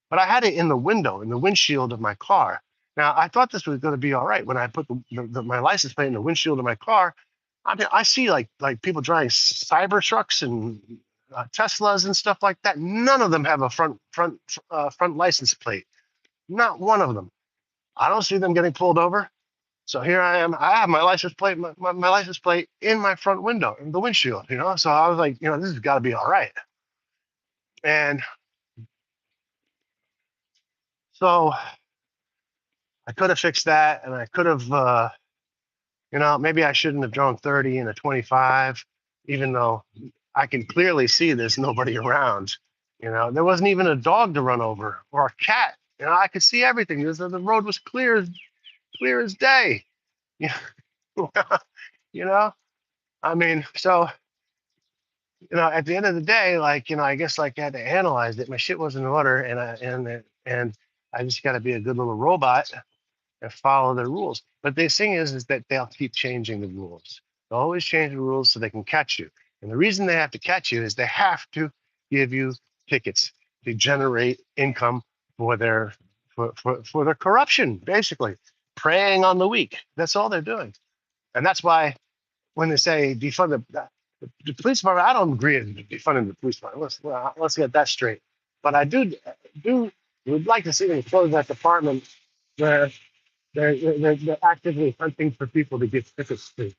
Speaker 1: but I had it in the window, in the windshield of my car. Now, I thought this was going to be all right when I put my license plate in the windshield of my car. I mean, I see like people driving cyber trucks and Teslas and stuff like that. None of them have a front license plate. Not one of them. I don't see them getting pulled over. So here I am. I have my license plate, my license plate in my front window, in the windshield. So I was like, this has got to be all right. And so I could have fixed that, and I could have, maybe I shouldn't have drawn 30 and a 25, even though I can clearly see there's nobody around. There wasn't even a dog to run over or a cat. I could see everything. The road was clear as day. Yeah, you know. I mean, so at the end of the day, I guess I had to analyze it. My shit wasn't in order, and I just got to be a good little robot and follow the rules. But the thing is that they'll keep changing the rules. They'll always change the rules so they can catch you. And the reason they have to catch you is they have to give you tickets to generate income for their corruption, basically preying on the weak. That's all they're doing. And that's why when they say defund the police department, I don't agree with defunding the police department. Let's get that straight. But I do would like to see them close that department where they're actively hunting for people to give tickets to,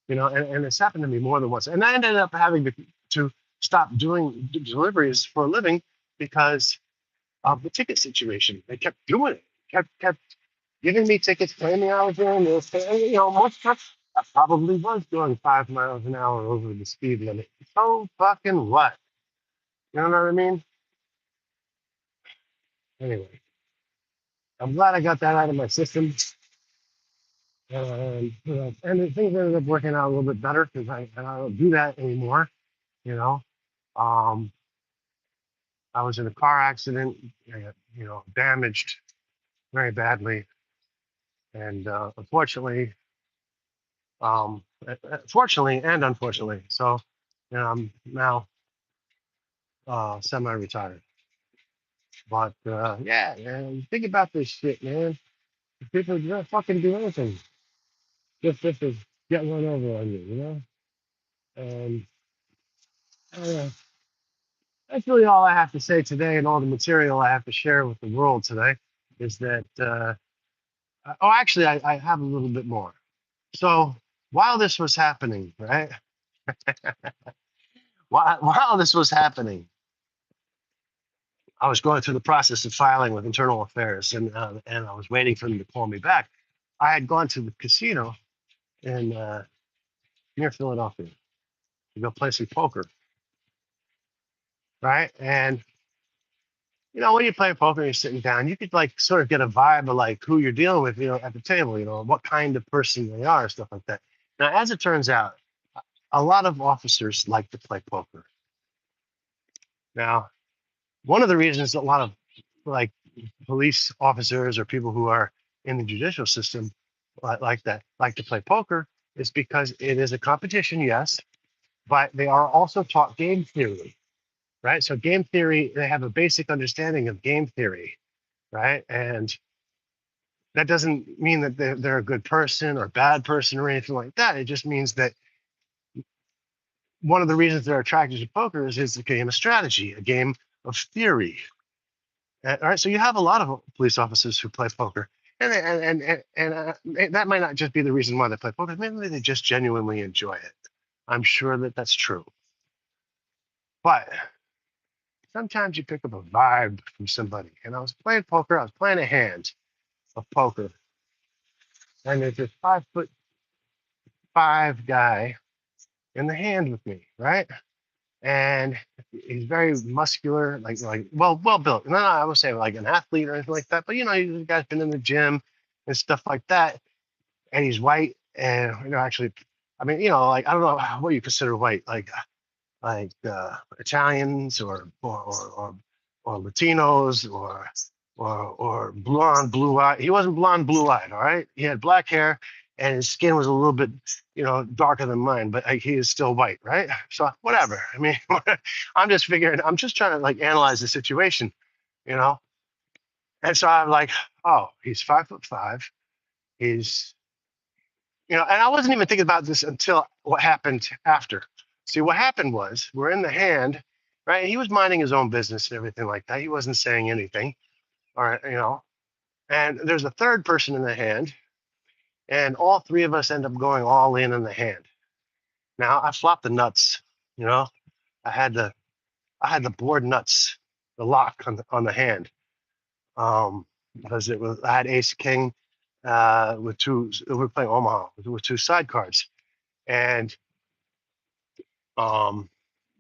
Speaker 1: and it's happened to me more than once. And I ended up having to stop doing deliveries for a living because of the ticket situation. They kept doing it, kept giving me tickets, claiming I was doing this. Most times I probably was doing 5 miles an hour over the speed limit. So fucking what? You know what I mean? Anyway, I'm glad I got that out of my system. And the things ended up working out a little bit better because I don't do that anymore. You know, um, I was in a car accident. I got damaged very badly, and unfortunately, fortunately and unfortunately, so I'm now semi-retired. But yeah, man, think about this shit, man. People don't fucking do anything just to get one over on you, And uh, that's really all I have to say today, and all the material I have to share with the world today is that. Actually, I have a little bit more. So while this was happening, right? While this was happening, I was going through the process of filing with Internal Affairs, and I was waiting for them to call me back. I had gone to the casino in near Philadelphia to go play some poker, right? And when you play poker, you're sitting down, you could sort of get a vibe of who you're dealing with, at the table, what kind of person they are, stuff like that. Now, as it turns out, a lot of officers like to play poker. Now, one of the reasons a lot of like police officers or people who are in the judicial system like to play poker is because it is a competition, yes, but they are also taught game theory, right? So game theory, they have a basic understanding of game theory, right? And that doesn't mean that they're a good person or bad person or anything like that. It just means that one of the reasons they're attracted to poker is it's a game of strategy, a game of theory, All right, so you have a lot of police officers who play poker, and that might not just be the reason why they play poker. Maybe they just genuinely enjoy it. I'm sure that that's true. But sometimes you pick up a vibe from somebody. And I was playing poker. I was playing a hand of poker, and there's this 5'5" guy in the hand with me, right? And he's very muscular, like well built. No, I would say like an athlete or anything like that. But the guy's been in the gym and stuff like that. And he's white. And actually, I mean, like I don't know what you consider white, like Italians or Latinos or blonde, blue eyed. He wasn't blonde, blue eyed. All right, he had black hair, and his skin was a little bit, darker than mine, but he is still white, right? So whatever. I mean, I'm just figuring. I'm just trying to like analyze the situation, you know. And so I'm like, oh, he's 5'5". He's and I wasn't even thinking about this until what happened after. See, what happened was we're in the hand, right? He was minding his own business and everything like that. He wasn't saying anything. All right, and there's a third person in the hand, and all three of us end up going all in the hand. Now I flopped the nuts, you know. I had the I had the board nuts, the lock on the hand. Because I had ace king with two. We were playing Omaha with two side cards, and um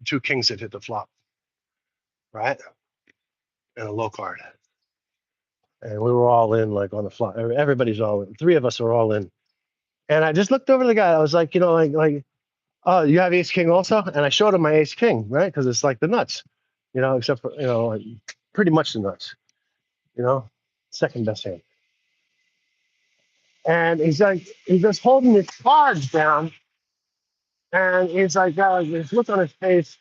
Speaker 1: two kings that hit the flop, right? And a low card. And we were all in like on the flop. Everybody's all in. Three of us are all in. And I just looked over to the guy. I was like, oh, you have ace king also? And I showed him my ace king, right? Because it's like the nuts, except for, like pretty much the nuts, you know, second best hand. And he's just holding his cards down. And he's like, got this look on his face.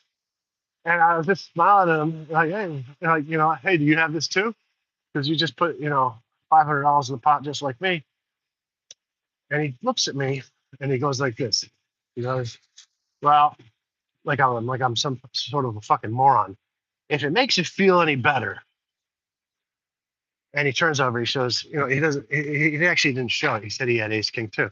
Speaker 1: And I was just smiling at him, like, hey, hey, do you have this too? Because you just put, $500 in the pot just like me. And he looks at me and he goes like this. He goes, well, like I'm some sort of a fucking moron. If it makes you feel any better, and he turns over, he shows, he doesn't, he actually didn't show it. He said he had ace king too.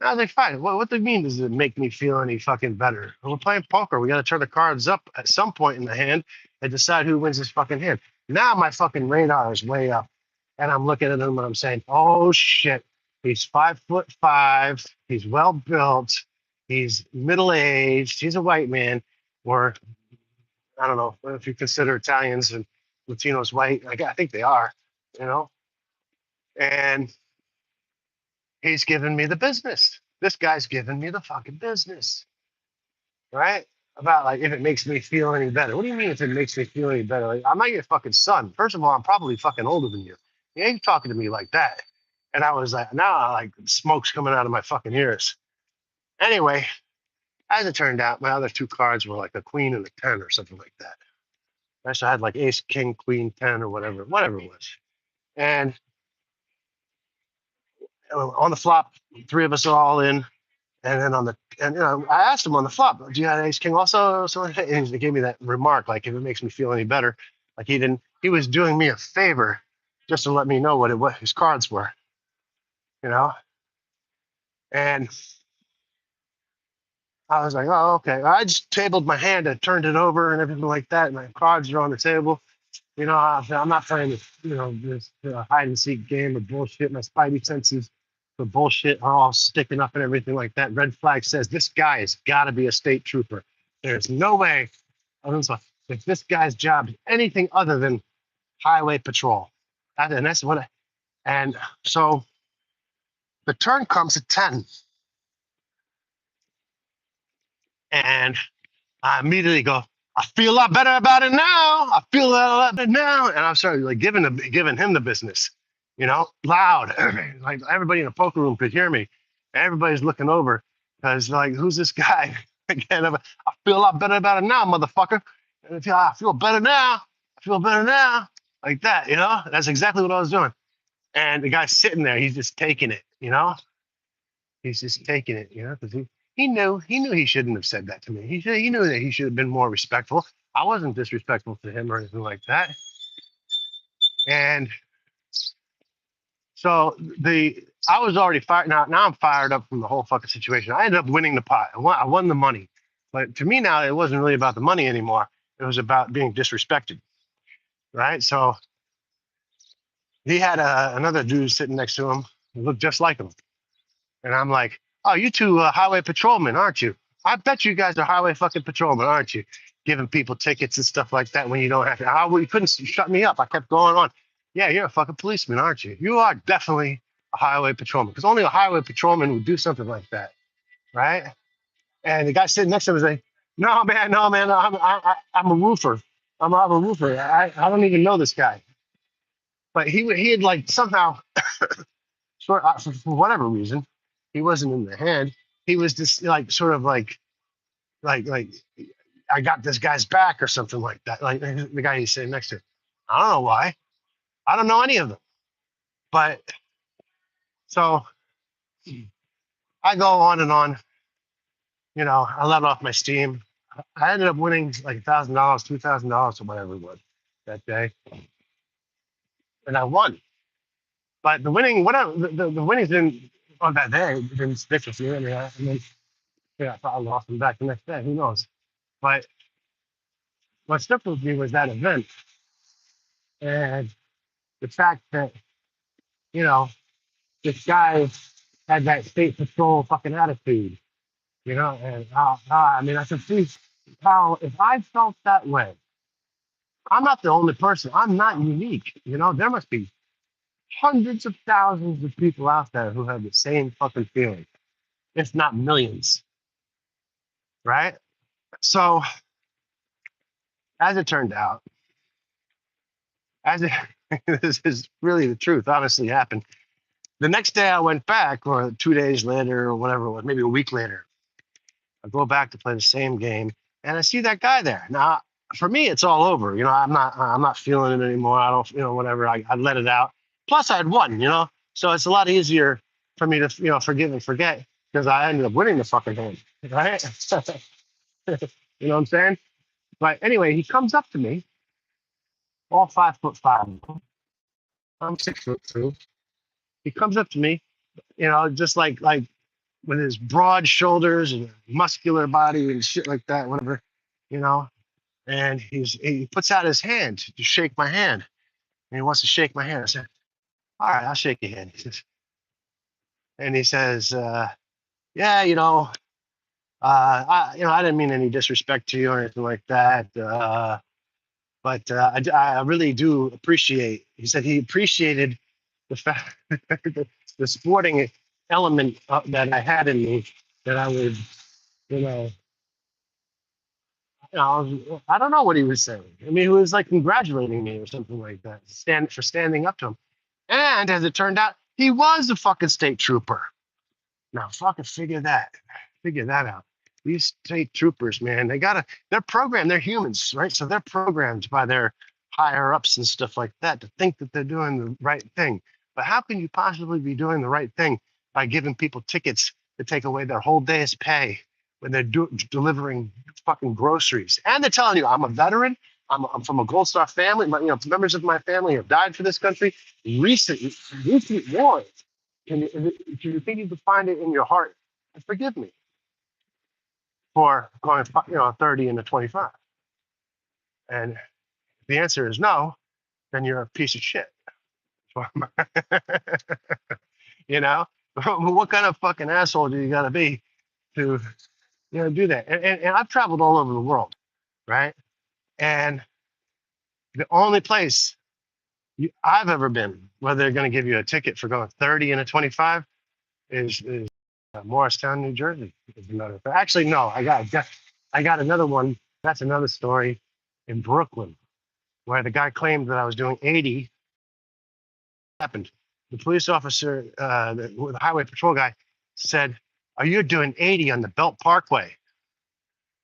Speaker 1: And I was like, fine. What do you mean? Does it make me feel any fucking better? We're playing poker. We got to turn the cards up at some point in the hand and decide who wins this fucking hand. Now my fucking radar is way up, and I'm looking at him and I'm saying, oh shit, he's 5'5". He's well built. He's middle aged. He's a white man, or I don't know if you consider Italians and Latinos white. I think they are, you know. And he's giving me the business. This guy's giving me the fucking business, right? About like if it makes me feel any better. What do you mean if it makes me feel any better? Like, I'm not your fucking son. First of all, I'm probably fucking older than you. You ain't talking to me like that. And I was like, now like smoke's coming out of my fucking ears. Anyway, as it turned out, my other two cards were like a queen and a 10 or something like that. So I had like ace, king, queen, 10 or whatever it was. And on the flop, three of us are all in. And then I asked him on the flop, do you have ace king also? So and he gave me that remark, like if it makes me feel any better, like he was doing me a favor just to let me know what his cards were, you know. And I was like, oh, okay. I just tabled my hand and turned it over and everything like that. And my cards are on the table. I'm not playing this hide and seek game of bullshit. My spidey senses for bullshit are all sticking up and everything like that. Red flag says this guy has got to be a state trooper. There's no way. If this guy's job is anything other than highway patrol, and that's what. And so the turn comes at 10, and I immediately go, I feel a lot better about it now. I feel a lot better now. And I'm sorry, like giving him the business, loud. Like everybody in the poker room could hear me. Everybody's looking over because like, who's this guy? Again, I feel a lot better about it now, motherfucker. And I feel better now. I feel better now. Like that, That's exactly what I was doing. And the guy's sitting there, he's just taking it. He's just taking it, because he knew he shouldn't have said that to me. He knew that he should have been more respectful. I wasn't disrespectful to him or anything like that. And so I was already fired. Now I'm fired up from the whole fucking situation. I ended up winning the pot. I won the money. But to me now, it wasn't really about the money anymore. It was about being disrespected, right? So he had another dude sitting next to him who looked just like him. And I'm like, oh, you two highway patrolmen, aren't you? I bet you guys are highway fucking patrolmen, aren't you? Giving people tickets and stuff like that when you don't have to. You couldn't shut me up. I kept going on. Yeah, you're a fucking policeman, aren't you? You are definitely a highway patrolman because only a highway patrolman would do something like that, right? And the guy sitting next to him was like, no, man, I'm a roofer. I'm a roofer. I don't even know this guy. But he had like somehow for whatever reason, he wasn't in the hand. He was just like sort of like I got this guy's back or something like that. Like the guy he's sitting next to. I don't know why. I don't know any of them. But so I go on and on. You know, I let off my steam. I ended up winning like $1,000, $2,000 or whatever it was that day, and I won. But the winning, whatever the winnings didn't on that day didn't stick with me. And then yeah, I thought I lost them back the next day. Who knows? But what stuck with me was that event and the fact that you know this guy had that state patrol fucking attitude, you know, and I mean I can see how if I felt that way, I'm not the only person. I'm not unique, you know. There must be hundreds of thousands of people out there who have the same fucking feeling, if not millions, right? So as it turned out, as it this is really the truth, honestly happened. The next day I went back, or 2 days later, or whatever it was, maybe a week later, I go back to play the same game, and I see that guy there. Now, for me, it's all over. You know, I'm not feeling it anymore. I don't, you know, whatever. I let it out. Plus, I had won. You know, so it's a lot easier for me to, you know, forgive and forget because I ended up winning the fucking game, right? You know what I'm saying? But anyway, he comes up to me, all 5'5". I'm 6'2". He comes up to me, you know, just like with his broad shoulders and muscular body and shit like that, whatever, you know. And he puts out his hand to shake my hand, and he wants to shake my hand. I said, "All right, I'll shake your hand." He says, "Yeah, I didn't mean any disrespect to you or anything like that, but I really do appreciate." He said he appreciated the fact the sporting element that I had in me that I would, you know, I don't know what he was saying. I mean, he was like congratulating me or something like that, standing up to him. And as it turned out, he was a fucking state trooper. Now, fucking figure that out. These state troopers, man, they're programmed. They're humans, right? So they're programmed by their higher ups and stuff like that to think that they're doing the right thing. But how can you possibly be doing the right thing by giving people tickets to take away their whole day's pay when they're delivering fucking groceries? And they're telling you, I'm a veteran. I'm from a Gold Star family. Members of my family have died for this country. Recent, recent wars. Do you think you could find it in your heart to forgive me for going, 30 into 25? And if the answer is no, then you're a piece of shit. You know, what kind of fucking asshole do you got to be to, do that? And I've traveled all over the world, right? And the only place I've ever been where they're going to give you a ticket for going 30 into 25 is Morristown, New Jersey. As a matter of fact, actually, no, I got another one. That's another story in Brooklyn where the guy claimed that I was doing 80. Happened. The police officer, the highway patrol guy, said, "Are you doing 80 on the Belt Parkway?"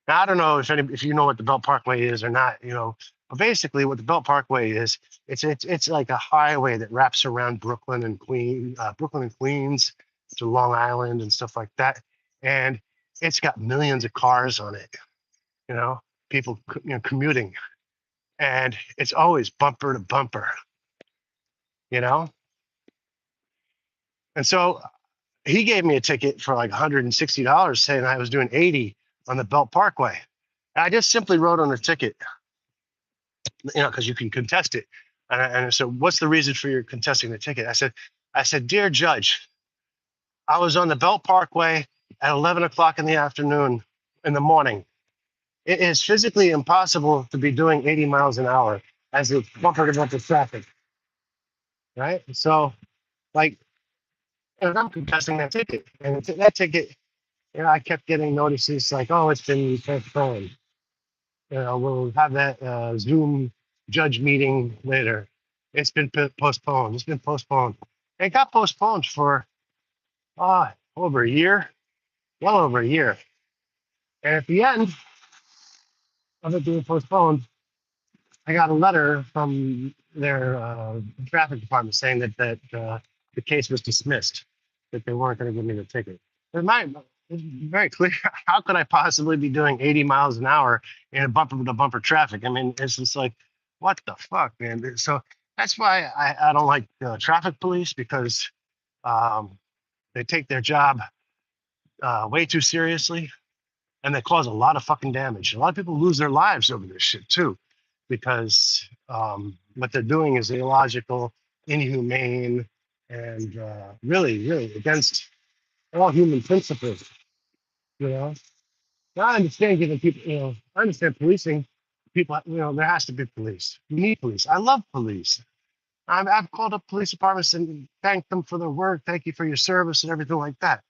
Speaker 1: Now I don't know if you know what the Belt Parkway is or not. But basically, what the Belt Parkway is, it's like a highway that wraps around Brooklyn and Queens to Long Island and stuff like that, and it's got millions of cars on it. You people commuting, and it's always bumper to bumper. you know? And so he gave me a ticket for like $160 saying I was doing 80 on the Belt Parkway. And I just simply wrote on the ticket, because you can contest it. And I said, what's the reason for your contesting the ticket? I said, dear judge, I was on the Belt Parkway at 11 o'clock in the afternoon in the morning. It is physically impossible to be doing 80 miles an hour as it's bumper to bumper traffic, right? So, like, I'm contesting that ticket. And that ticket, I kept getting notices like, oh, it's been postponed. We'll have that Zoom judge meeting later. It's been postponed. It's been postponed. It got postponed for over a year, well over a year. And at the end of it being postponed, I got a letter from their traffic department saying that the case was dismissed, that they weren't going to give me the ticket. It's very clear. How could I possibly be doing 80 miles an hour in a bumper to bumper traffic? I mean, it's just like, what the fuck, man? So that's why I don't like traffic police, because they take their job way too seriously, and they cause a lot of fucking damage. A lot of people lose their lives over this shit too, because what they're doing is illogical, inhumane, and really, really against all human principles. You know, now, I understand giving people, I understand policing. People, there has to be police. You need police. I love police. I've called up police departments and thanked them for their work. Thank you for your service and everything like that.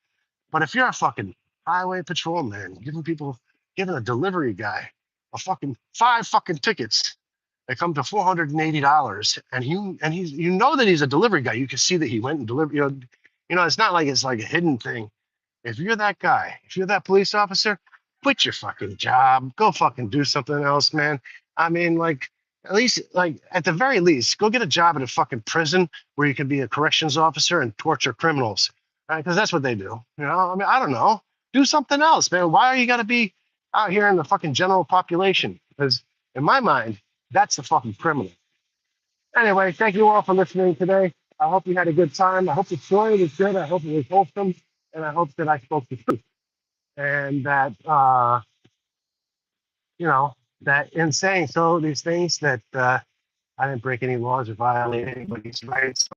Speaker 1: But if you're a fucking highway patrolman, giving a delivery guy a fucking 5 fucking tickets that come to $480, and he's, that he's a delivery guy. You can see that he went and delivered. It's not like it's like a hidden thing. If you're that guy, if you're that police officer, quit your fucking job. Go fucking do something else, man. I mean, like, at least, like, at the very least, go get a job at a fucking prison where you can be a corrections officer and torture criminals, right? Because that's what they do. I mean, I don't know. Do something else, man. Why are you got to be out here in the fucking general population? Because in my mind, that's the fucking criminal. Anyway, thank you all for listening today. I hope you had a good time. I hope the story was good. I hope it was wholesome. And I hope that I spoke the truth. And that, that in saying so, these things, that I didn't break any laws or violate anybody's rights.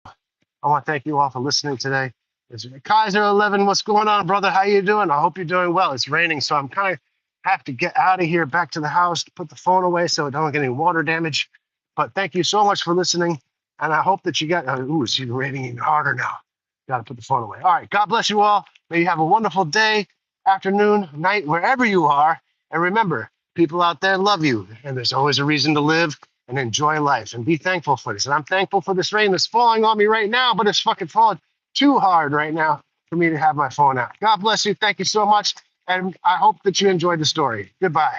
Speaker 1: I want to thank you all for listening today. It's Kaiser 11. What's going on, brother? How you doing? I hope you're doing well. It's raining, so I'm kind of have to get out of here, back to the house, to put the phone away so I don't get any water damage. But thank you so much for listening, and I hope that you got. It's raining even harder now. Got to put the phone away. All right. God bless you all. May you have a wonderful day, afternoon, night, wherever you are. And remember, people out there love you, and there's always a reason to live and enjoy life and be thankful for this. And I'm thankful for this rain that's falling on me right now, but it's fucking falling too hard right now for me to have my phone out. God bless you. Thank you so much. And I hope that you enjoyed the story. Goodbye.